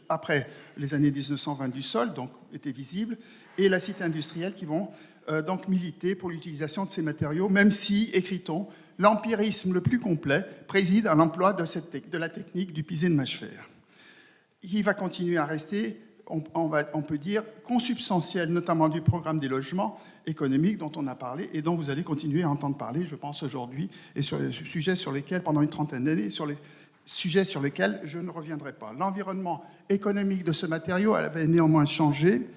après les années 1920 du sol, donc était visible, et la cité industrielle qui vont donc militer pour l'utilisation de ces matériaux, même si, écrit-on, l'empirisme le plus complet préside à l'emploi de la technique du pisé de mâche-fer. Il va continuer à rester, on peut dire, consubstantiel, notamment du programme des logements économiques dont on a parlé et dont vous allez continuer à entendre parler, je pense, aujourd'hui, et sur les sujets sur lesquels, pendant une trentaine d'années, sur les sujets sur lesquels je ne reviendrai pas. L'environnement économique de ce matériau avait néanmoins changé.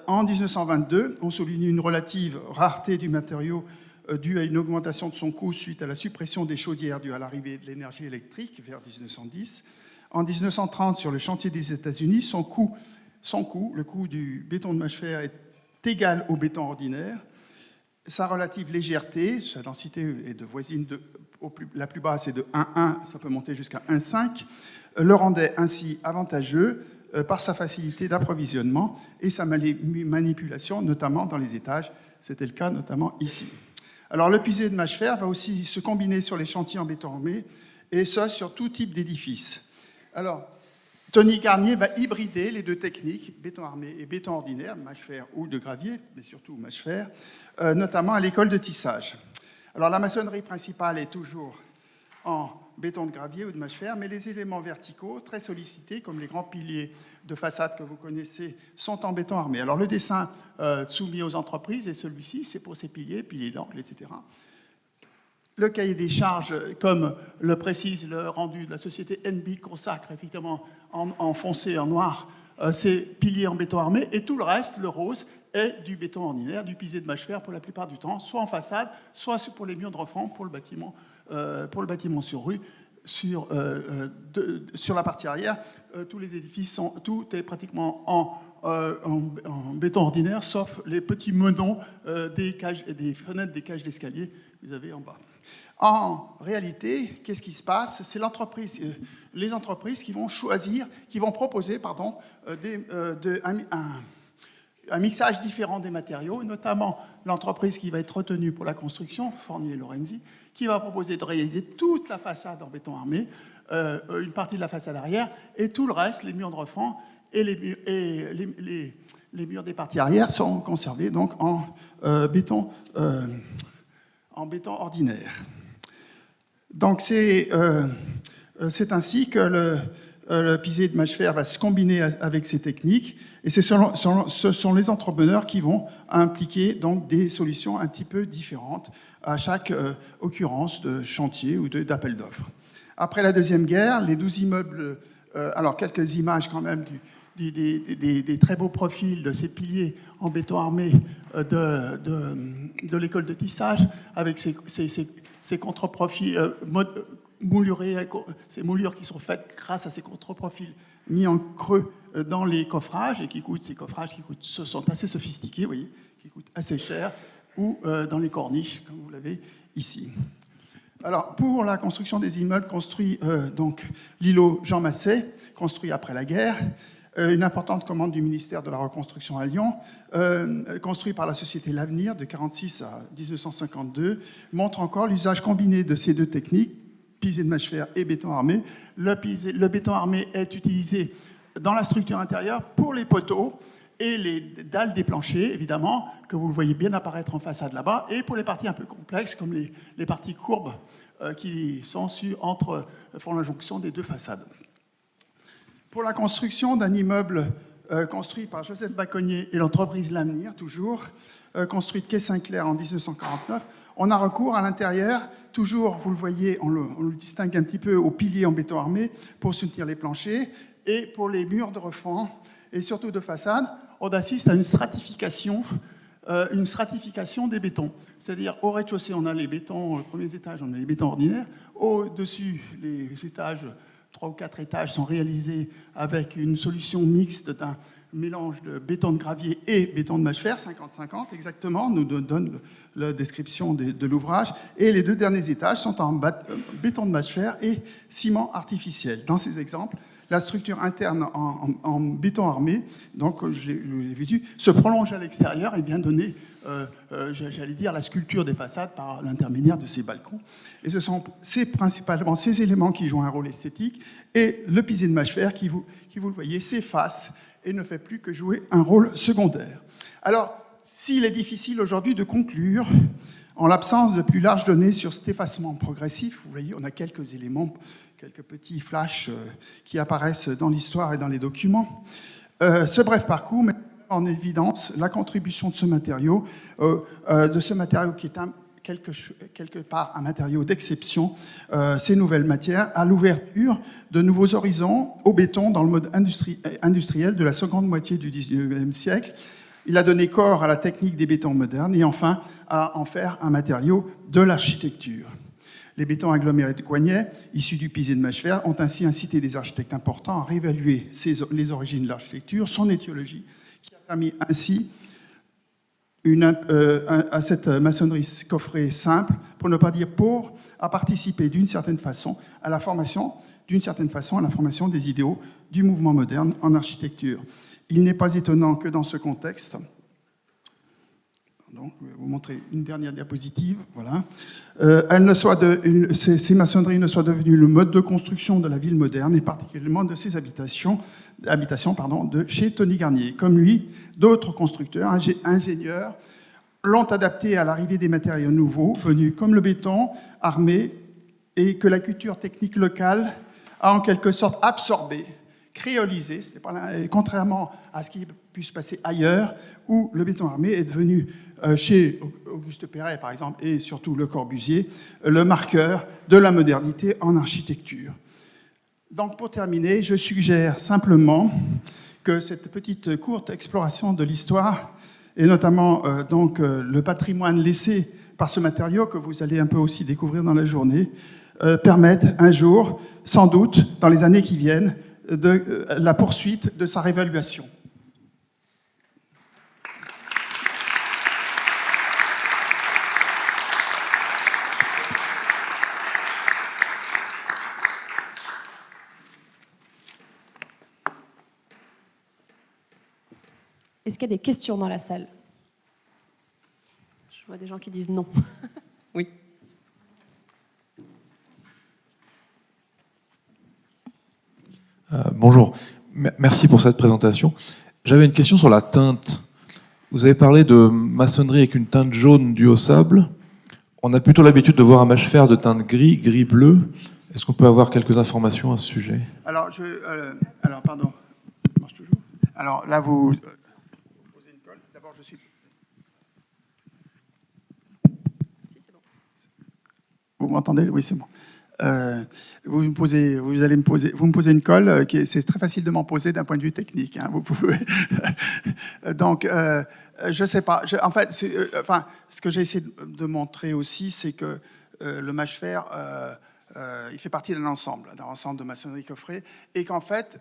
En 1922, on souligne une relative rareté du matériau due à une augmentation de son coût suite à la suppression des chaudières due à l'arrivée de l'énergie électrique vers 1910. En 1930, sur le chantier des États-Unis, son coût, le coût du béton de mâche-fer est égal au béton ordinaire. Sa relative légèreté, sa densité est de voisine la plus basse est de 1,1, ça peut monter jusqu'à 1,5, le rendait ainsi avantageux par sa facilité d'approvisionnement et sa manipulation, notamment dans les étages. C'était le cas notamment ici. Alors le pisé de mâche-fer va aussi se combiner sur les chantiers en béton armé, et ça sur tout type d'édifice. Alors, Tony Garnier va hybrider les deux techniques, béton armé et béton ordinaire, mâche-fer ou de gravier, mais surtout mâche-fer, notamment à l'école de tissage. Alors la maçonnerie principale est toujours en béton de gravier ou de mâche-fer, mais les éléments verticaux, très sollicités, comme les grands piliers de façade que vous connaissez, sont en béton armé. Alors le dessin soumis aux entreprises est celui-ci, c'est pour ces piliers d'angle, etc. Le cahier des charges, comme le précise le rendu de la société NB, consacre effectivement en foncé, en noir, ces piliers en béton armé, et tout le reste, le rose, est du béton ordinaire, du pisé de mâche-fer pour la plupart du temps, soit en façade, soit pour les murs de refend, pour le bâtiment sur rue. Sur la partie arrière, tous les édifices tout est pratiquement en béton ordinaire, sauf les petits menons des fenêtres des cages d'escalier que vous avez en bas. En réalité, qu'est-ce qui se passe? C'est les entreprises qui vont proposer un mixage différent des matériaux, notamment l'entreprise qui va être retenue pour la construction, Fournier Lorenzi, qui va proposer de réaliser toute la façade en béton armé, une partie de la façade arrière, et tout le reste, les murs de refend et les murs des parties arrière sont conservés donc en béton ordinaire. Donc c'est ainsi que le pisé de mâche-fer va se combiner avec ces techniques, et ce sont les entrepreneurs qui vont impliquer donc des solutions un petit peu différentes à chaque occurrence de chantier ou d'appel d'offres. Après la Deuxième Guerre, les 12 immeubles, alors quelques images quand même des très beaux profils de ces piliers en béton armé de l'école de tissage, avec ces contre-profils moulurés, ces moulures qui sont faites grâce à ces contre-profils mis en creux dans les coffrages, et ces coffrages qui sont assez sophistiqués, vous voyez, qui coûtent assez cher, ou dans les corniches, comme vous l'avez ici. Alors, pour la construction des immeubles construits, donc l'îlot Jean Massé, construit après la guerre, une importante commande du ministère de la Reconstruction à Lyon, construit par la société L'Avenir de 1946 à 1952, montre encore l'usage combiné de ces deux techniques, pisé de mâche-fer et béton armé. Le béton armé est utilisé dans la structure intérieure pour les poteaux et les dalles des planchers, évidemment, que vous voyez bien apparaître en façade là-bas, et pour les parties un peu complexes, comme les parties courbes qui font la jonction des deux façades. Pour la construction d'un immeuble construit par Joseph Baconnier et l'entreprise L'Avenir, toujours, construite quai Saint-Clair en 1949, on a recours à l'intérieur, toujours, vous le voyez, on le distingue un petit peu aux piliers en béton armé pour soutenir les planchers, et pour les murs de refend, et surtout de façade, on assiste à une stratification des bétons. C'est-à-dire, au rez-de-chaussée, on a les bétons, aux premiers étages, on a les bétons ordinaires. Au-dessus, les étages, 3 ou 4 étages, sont réalisés avec une solution mixte d'un mélange de béton de gravier et béton de mâche-fer, 50-50 exactement, nous donne la description de l'ouvrage. Et les 2 derniers étages sont en béton de mâche-fer et ciment artificiel. Dans ces exemples, La structure interne en béton armé, donc comme je l'ai vu, se prolonge à l'extérieur et vient donner, j'allais dire, la sculpture des façades par l'intermédiaire de ces balcons. Et c'est principalement ces éléments qui jouent un rôle esthétique, et le pisé de mâche-fer qui, vous le voyez, s'efface et ne fait plus que jouer un rôle secondaire. Alors, s'il est difficile aujourd'hui de conclure, en l'absence de plus larges données sur cet effacement progressif, vous voyez, on a quelques éléments, quelques petits flashs qui apparaissent dans l'histoire et dans les documents. Ce bref parcours met en évidence la contribution de ce matériau qui est quelque part un matériau d'exception, ces nouvelles matières, à l'ouverture de nouveaux horizons au béton dans le mode industriel de la seconde moitié du XIXe siècle. Il a donné corps à la technique des bétons modernes et enfin à en faire un matériau de l'architecture. Les bétons agglomérés de Coignet, issus du pisé de mâche-fer, ont ainsi incité des architectes importants à réévaluer les origines de l'architecture, son étiologie, qui a permis ainsi à cette maçonnerie coffrée simple, pour ne pas dire pauvre, à participer d'une certaine façon à la formation des idéaux du mouvement moderne en architecture. Il n'est pas étonnant que dans ce contexte, pardon, je vais vous montrer une dernière diapositive, voilà, ces maçonneries ne soient devenues le mode de construction de la ville moderne et particulièrement de ses habitations de chez Tony Garnier. Comme lui, d'autres constructeurs, ingénieurs, l'ont adapté à l'arrivée des matériaux nouveaux venus comme le béton armé et que la culture technique locale a en quelque sorte absorbé, créolisé, contrairement à ce qui pu se passer ailleurs, où le béton armé est devenu, chez Auguste Perret par exemple, et surtout Le Corbusier, le marqueur de la modernité en architecture. Donc pour terminer, je suggère simplement que cette petite courte exploration de l'histoire, et notamment le patrimoine laissé par ce matériau, que vous allez un peu aussi découvrir dans la journée, permette un jour, sans doute, dans les années qui viennent, de la poursuite de sa réévaluation. Est-ce qu'il y a des questions dans la salle? Je vois des gens qui disent non. Oui. Bonjour, merci pour cette présentation. J'avais une question sur la teinte. Vous avez parlé de maçonnerie avec une teinte jaune due au sable. On a plutôt l'habitude de voir un mâche-fer de teinte gris, gris-bleu. Est-ce qu'on peut avoir quelques informations à ce sujet? Alors, pardon, ça marche toujours. Alors là, vous posez une colle. D'abord, je suis... Vous m'entendez? Oui, c'est bon. Vous me posez une colle, c'est très facile de m'en poser d'un point de vue technique. Hein, vous pouvez. Donc, je sais pas. En fait, ce que j'ai essayé de montrer aussi, c'est que le mâche-fer, il fait partie d'un ensemble de maçonnerie coffrée, et qu'en fait,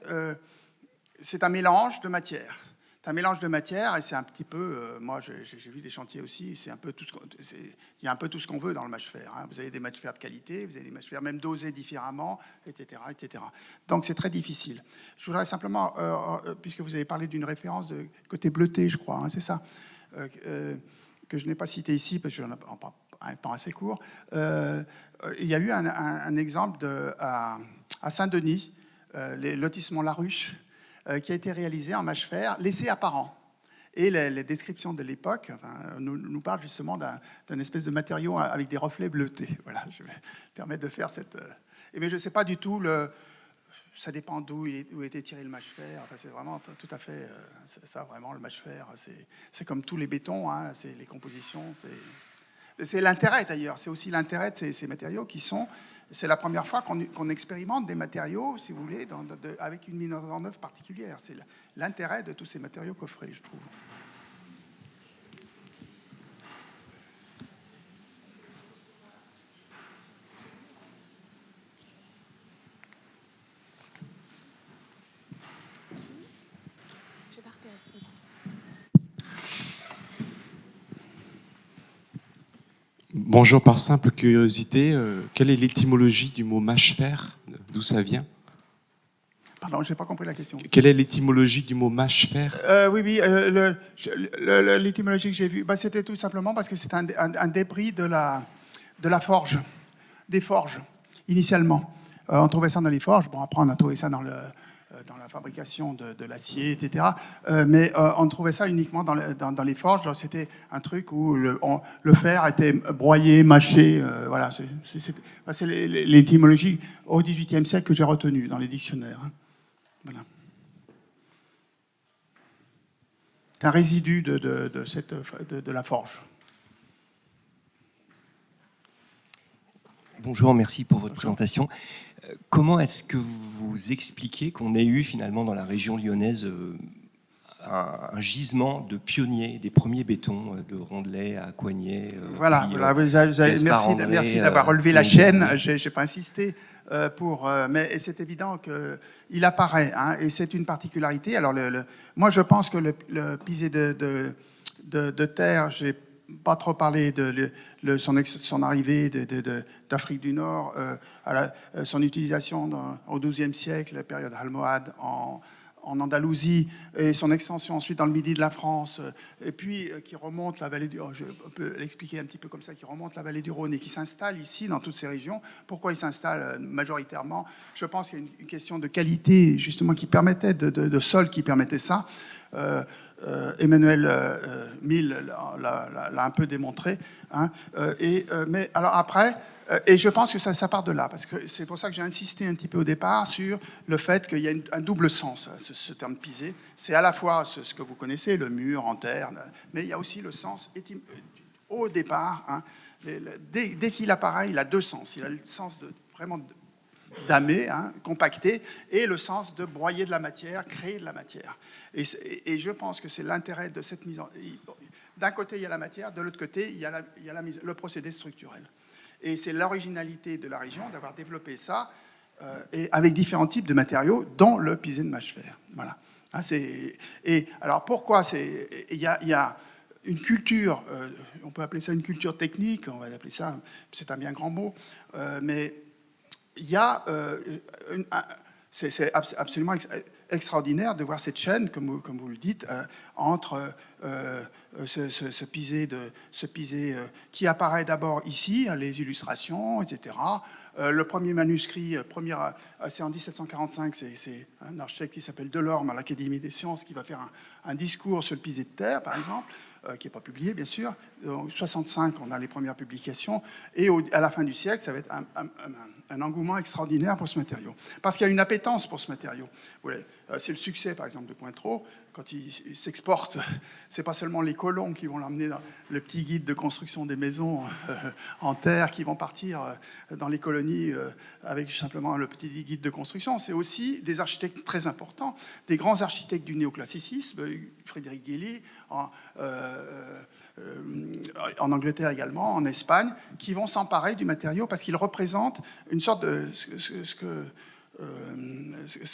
c'est un mélange de matières. C'est un mélange de matières, et c'est un petit peu, moi j'ai vu des chantiers aussi, il y a un peu tout ce qu'on veut dans le mâche-fer. Hein. Vous avez des mâche-fer de qualité, vous avez des mâche-fer même dosés différemment, etc., etc. Donc c'est très difficile. Je voudrais simplement, puisque vous avez parlé d'une référence de côté bleuté, je crois, hein, c'est ça, que je n'ai pas cité ici, parce que j'en ai un temps assez court. Il y a eu un exemple à Saint-Denis, les lotissements La Ruche, qui a été réalisé en mâche-fer, laissé apparent. Et les descriptions de l'époque nous parlent justement d'un espèce de matériau avec des reflets bleutés. Voilà, je vais permettre de faire cette... Mais je ne sais pas du tout, ça dépend d'où était tiré le mâche-fer. Enfin, c'est vraiment tout à fait ça, vraiment, le mâche-fer. C'est comme tous les bétons, hein, c'est les compositions. C'est l'intérêt, d'ailleurs. C'est aussi l'intérêt de ces matériaux qui sont... C'est la première fois qu'on expérimente des matériaux, si vous voulez, avec une mise en œuvre particulière. C'est l'intérêt de tous ces matériaux coffrés, je trouve. Bonjour, par simple curiosité, quelle est l'étymologie du mot mâche-fer? D'où ça vient? Pardon, je n'ai pas compris la question. Quelle est l'étymologie du mot mâche-fer? Oui, l'étymologie que j'ai vue, c'était tout simplement parce que c'est un débris de la forge, des forges, initialement. On trouvait ça dans les forges. Bon, après, on a trouvé ça dans la fabrication de l'acier, etc. Mais on trouvait ça uniquement dans les forges. C'était un truc où le fer était broyé, mâché. Voilà, c'est l'étymologie au XVIIIe siècle que j'ai retenue dans les dictionnaires. Voilà. C'est un résidu de la forge. Bonjour, merci pour votre présentation. Comment est-ce que vous expliquez qu'on ait eu finalement dans la région lyonnaise un gisement de pionniers, des premiers bétons de Rondelet à Coignet? Voilà, merci d'avoir relevé la chaîne. Je n'ai pas insisté. Mais c'est évident qu'il apparaît, hein, et c'est une particularité. Alors, moi, je pense que le pisé de terre, je n'ai pas trop parlé de son arrivée d'Afrique du Nord, son utilisation au XIIe siècle, la période almohade en Andalousie, et son extension ensuite dans le midi de la France, et puis qui remonte la vallée je peux l'expliquer un petit peu comme ça, qui remonte la vallée du Rhône et qui s'installe ici dans toutes ces régions. Pourquoi il s'installe majoritairement? Je pense qu'il y a une question de qualité, justement, qui permettait, de sol qui permettait ça. Emmanuel Mille l'a un peu démontré. Hein, mais alors après... Et je pense que ça part de là, parce que c'est pour ça que j'ai insisté un petit peu au départ sur le fait qu'il y a un double sens à ce terme pisé. C'est à la fois ce que vous connaissez, le mur en terre, mais il y a aussi le sens au départ. Hein, dès qu'il apparaît, il a deux sens. Il a le sens vraiment damer, hein, compacter, et le sens de broyer de la matière, créer de la matière. Et je pense que c'est l'intérêt de cette mise en... D'un côté, il y a la matière, de l'autre côté, il y a le procédé structurel. Et c'est l'originalité de la région d'avoir développé ça, et avec différents types de matériaux, dont le pisé de mâche-fer. Voilà. Hein, et alors pourquoi il y a une culture, on peut appeler ça une culture technique, on va appeler ça, c'est un bien grand mot, mais il y a c'est absolument extraordinaire de voir cette chaîne, comme vous le dites, entre ce pisé qui apparaît d'abord ici, les illustrations, etc. Le premier manuscrit, c'est en 1745, c'est un architecte qui s'appelle Delorme à l'Académie des sciences qui va faire un discours sur le pisé de terre, par exemple, qui n'est pas publié, bien sûr. En 65, on a les premières publications. Et à la fin du siècle, ça va être un engouement extraordinaire pour ce matériau. Parce qu'il y a une appétence pour ce matériau. C'est le succès, par exemple, de Pointreau. Quand il s'exporte, c'est pas seulement les colons qui vont l'emmener dans le petit guide de construction des maisons en terre, qui vont partir dans les colonies avec simplement le petit guide de construction. C'est aussi des architectes très importants, des grands architectes du néoclassicisme, Frédéric Guély, en Angleterre également, en Espagne, qui vont s'emparer du matériau parce qu'il représente une sorte de ce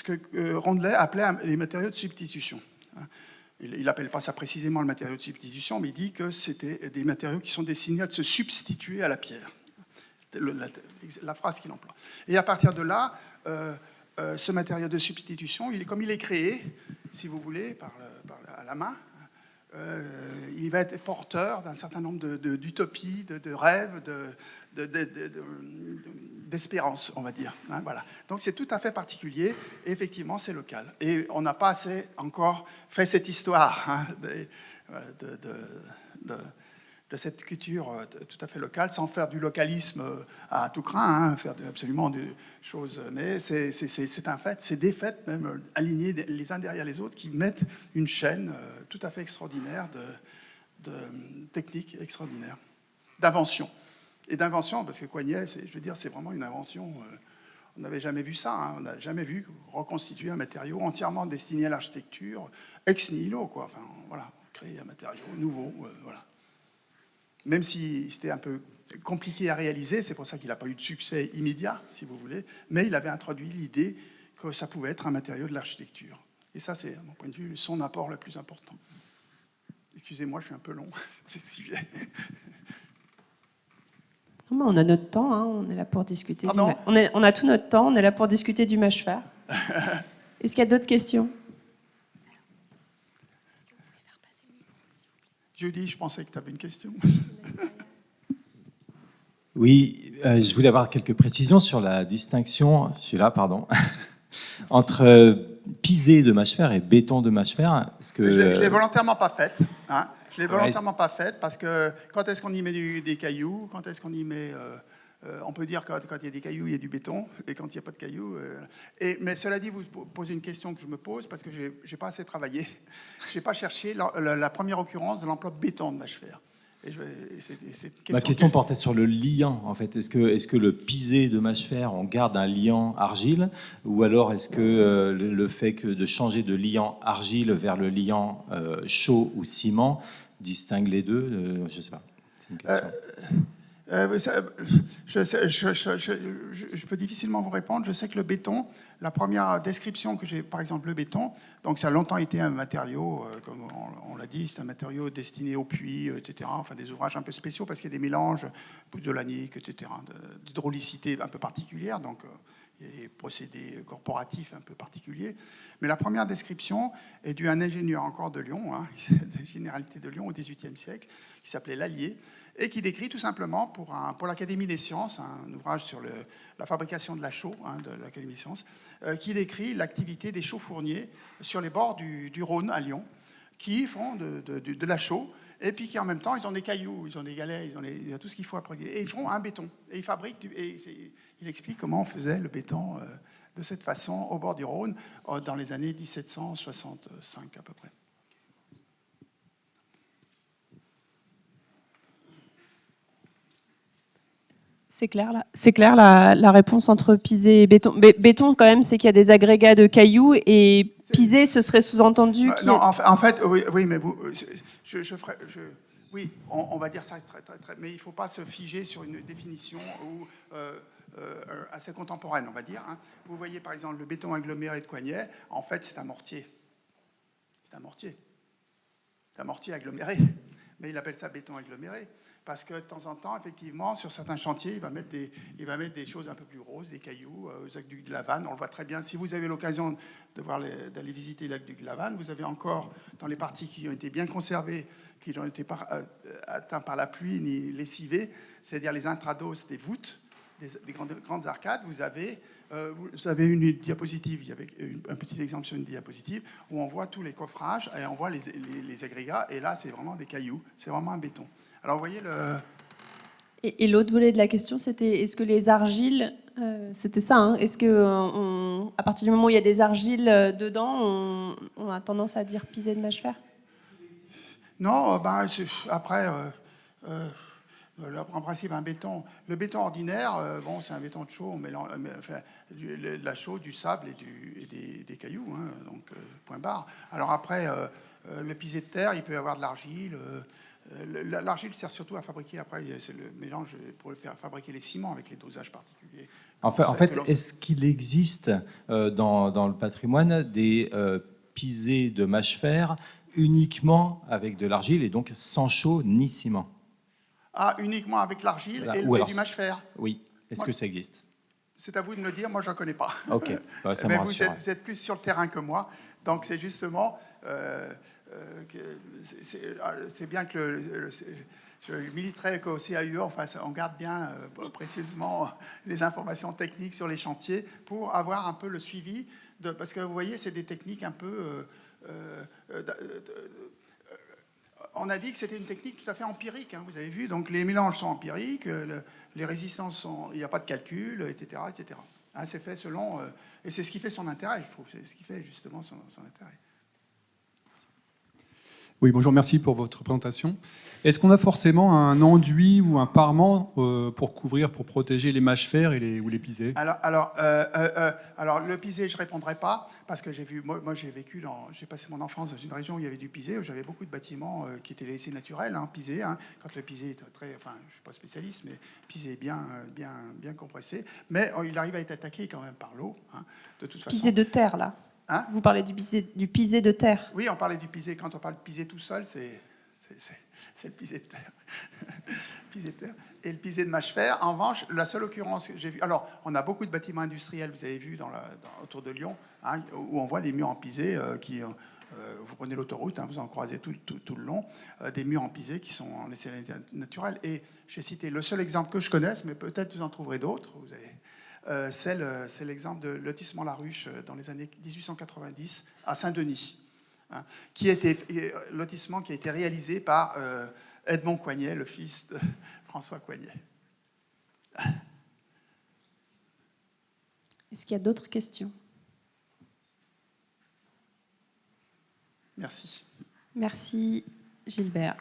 que Rondelet appelait les matériaux de substitution. Il n'appelle pas ça précisément le matériau de substitution, mais il dit que c'était des matériaux qui sont destinés à se substituer à la pierre. La phrase qu'il emploie. Et à partir de là, ce matériau de substitution, comme il est créé, si vous voulez, à la main, il va être porteur d'un certain nombre d'utopies, de rêves, d'espérance, on va dire. Hein, voilà. Donc c'est tout à fait particulier, et effectivement c'est local. Et on n'a pas assez encore fait cette histoire, hein, de cette culture tout à fait locale, sans faire du localisme à tout craint, hein, faire absolument des choses. Mais c'est un fait, c'est des faits même alignés les uns derrière les autres qui mettent une chaîne tout à fait extraordinaire de techniques extraordinaires, d'invention. Et d'invention, parce que Coignet, je veux dire, c'est vraiment une invention. On n'avait jamais vu ça. Hein, on n'a jamais vu reconstituer un matériau entièrement destiné à l'architecture, ex nihilo, quoi. Enfin, voilà, créer un matériau nouveau, voilà. Même si c'était un peu compliqué à réaliser, c'est pour ça qu'il n'a pas eu de succès immédiat, si vous voulez, mais il avait introduit l'idée que ça pouvait être un matériau de l'architecture. Et ça, c'est, à mon point de vue, son apport le plus important. Excusez-moi, je suis un peu long, c'est ce sujet. On a notre temps, hein, on est là pour discuter. Pardon ? On a tout notre temps, on est là pour discuter du mâche-fer. Est-ce qu'il y a d'autres questions? Judy, je pensais que tu avais une question. Oui, je voulais avoir quelques précisions sur la distinction, je suis là, pardon, entre pisé de mâche fer et béton de mâche fer. Je ne l'ai volontairement pas faite. Hein. Je l'ai Ouais, volontairement pas faite parce que quand est-ce qu'on y met des cailloux? Quand est-ce qu'on y met... on peut dire que quand il y a des cailloux, il y a du béton, et quand il n'y a pas de cailloux... mais cela dit, vous posez une question que je me pose parce que je n'ai pas assez travaillé. Je n'ai pas cherché la première occurrence de l'enveloppe béton de mâche fer. Ma question portait sur le liant, en fait. Est-ce que le pisé de mâche fer, on garde un liant argile, ou alors est-ce que le fait de changer de liant argile vers le liant chaud ou ciment distingue les deux? Je ne sais pas. C'est une question. Je peux difficilement vous répondre. Je sais que le béton, la première description que j'ai, par exemple, le béton, donc ça a longtemps été un matériau, comme on l'a dit, c'est un matériau destiné au puits, etc. Enfin, des ouvrages un peu spéciaux parce qu'il y a des mélanges pozzolaniques, etc., d'hydraulicité un peu particulière. Donc, il y a des procédés corporatifs un peu particuliers. Mais la première description est due à un ingénieur encore de Lyon, de Généralité de Lyon au XVIIIe siècle, qui s'appelait Lallier, et qui décrit tout simplement pour l'Académie des sciences, un ouvrage sur la fabrication de la chaux de l'Académie des sciences, qui décrit l'activité des chaux-fourniers sur les bords du Rhône à Lyon, qui font de la chaux, et puis qui en même temps, ils ont des cailloux, ils ont des galets, ils ont tout ce qu'il faut après. Et ils font un béton. Et ils fabriquent, il explique comment on faisait le béton de cette façon au bord du Rhône dans les années 1765 à peu près. C'est clair la réponse entre pisé et béton. Béton, quand même, c'est qu'il y a des agrégats de cailloux, et pisé, ce serait sous-entendu qu'il y a... Non, en fait, oui, mais vous, oui, on va dire ça très, mais il ne faut pas se figer sur une définition assez contemporaine, on va dire. Hein. Vous voyez, par exemple, le béton aggloméré de Coignet, en fait, c'est un mortier. C'est un mortier. C'est un mortier aggloméré, mais il appelle ça béton aggloméré. Parce que de temps en temps, effectivement, sur certains chantiers, il va mettre des choses un peu plus roses, des cailloux, aux aqueducs de Lavanne. On le voit très bien. Si vous avez l'occasion d'aller visiter l'aqueduc de Lavanne, vous avez encore, dans les parties qui ont été bien conservées, qui n'ont été pas atteintes par la pluie ni lessivées, c'est-à-dire les intrados des voûtes, des grandes arcades, vous avez une diapositive, il y avait un petit exemple sur une diapositive, où on voit tous les coffrages, et on voit les agrégats, et là, c'est vraiment des cailloux, c'est vraiment un béton. Alors, vous voyez le... Et l'autre volet de la question, c'était est-ce que les argiles, c'était ça, hein, est-ce que à partir du moment où il y a des argiles dedans, on a tendance à dire pisé de mâche fer? Non, après, en principe, un béton. Le béton ordinaire, c'est un béton de chaux, on mélange, de la chaux, du sable et des cailloux, hein, donc point barre. Alors après, le pisé de terre, il peut y avoir de l'argile. L'argile sert surtout à fabriquer, après, c'est le mélange pour faire fabriquer les ciments avec les dosages particuliers. En fait, est-ce qu'il existe dans le patrimoine des pisés de mâche fer uniquement avec de l'argile et donc sans chaux ni ciment? Ah, uniquement avec l'argile et du mâche fer? Oui. Est-ce que ça existe? C'est à vous de me le dire, moi je ne connais pas. Ok, ça me rassure. Vous êtes plus sur le terrain que moi, donc c'est justement... c'est bien que je militerai qu'au CAUE, on garde bien précisément les informations techniques sur les chantiers pour avoir un peu le suivi, parce que vous voyez, c'est des techniques un peu... on a dit que c'était une technique tout à fait empirique, hein, vous avez vu, donc les mélanges sont empiriques, les résistances sont... Il n'y a pas de calcul, etc. etc. Hein, c'est fait selon... et c'est ce qui fait son intérêt, je trouve, c'est ce qui fait justement son intérêt. Oui, bonjour, merci pour votre présentation. Est-ce qu'on a forcément un enduit ou un parement pour couvrir, pour protéger les mâches fer ou les pisés? Alors, le pisé, je ne répondrai pas, parce que j'ai passé mon enfance dans une région où il y avait du pisé, où j'avais beaucoup de bâtiments qui étaient laissés naturels, pisé. Hein, quand le pisé est très... Enfin, je ne suis pas spécialiste, mais pisé bien compressé. Mais il arrive à être attaqué quand même par l'eau, hein, de toute façon. Pisé de terre, là. Hein? Vous parlez du pisé de terre? Oui, on parlait du pisé. Quand on parle de pisé tout seul, c'est c'est le pisé de terre. Pisé de terre. Et le pisé de mâche-fer, en revanche, la seule occurrence que j'ai vue... Alors, on a beaucoup de bâtiments industriels, vous avez vu, autour de Lyon, hein, où on voit les murs en pisé vous prenez l'autoroute, hein, vous en croisez tout le long, des murs en pisé qui sont en salinité naturelle. Et j'ai cité le seul exemple que je connaisse, mais peut-être vous en trouverez d'autres. C'est l'exemple de lotissement La Ruche dans les années 1890 à Saint-Denis, hein, lotissement qui a été réalisé par Edmond Coignet, le fils de François Coignet. Est-ce qu'il y a d'autres questions? Merci. Merci Gilbert.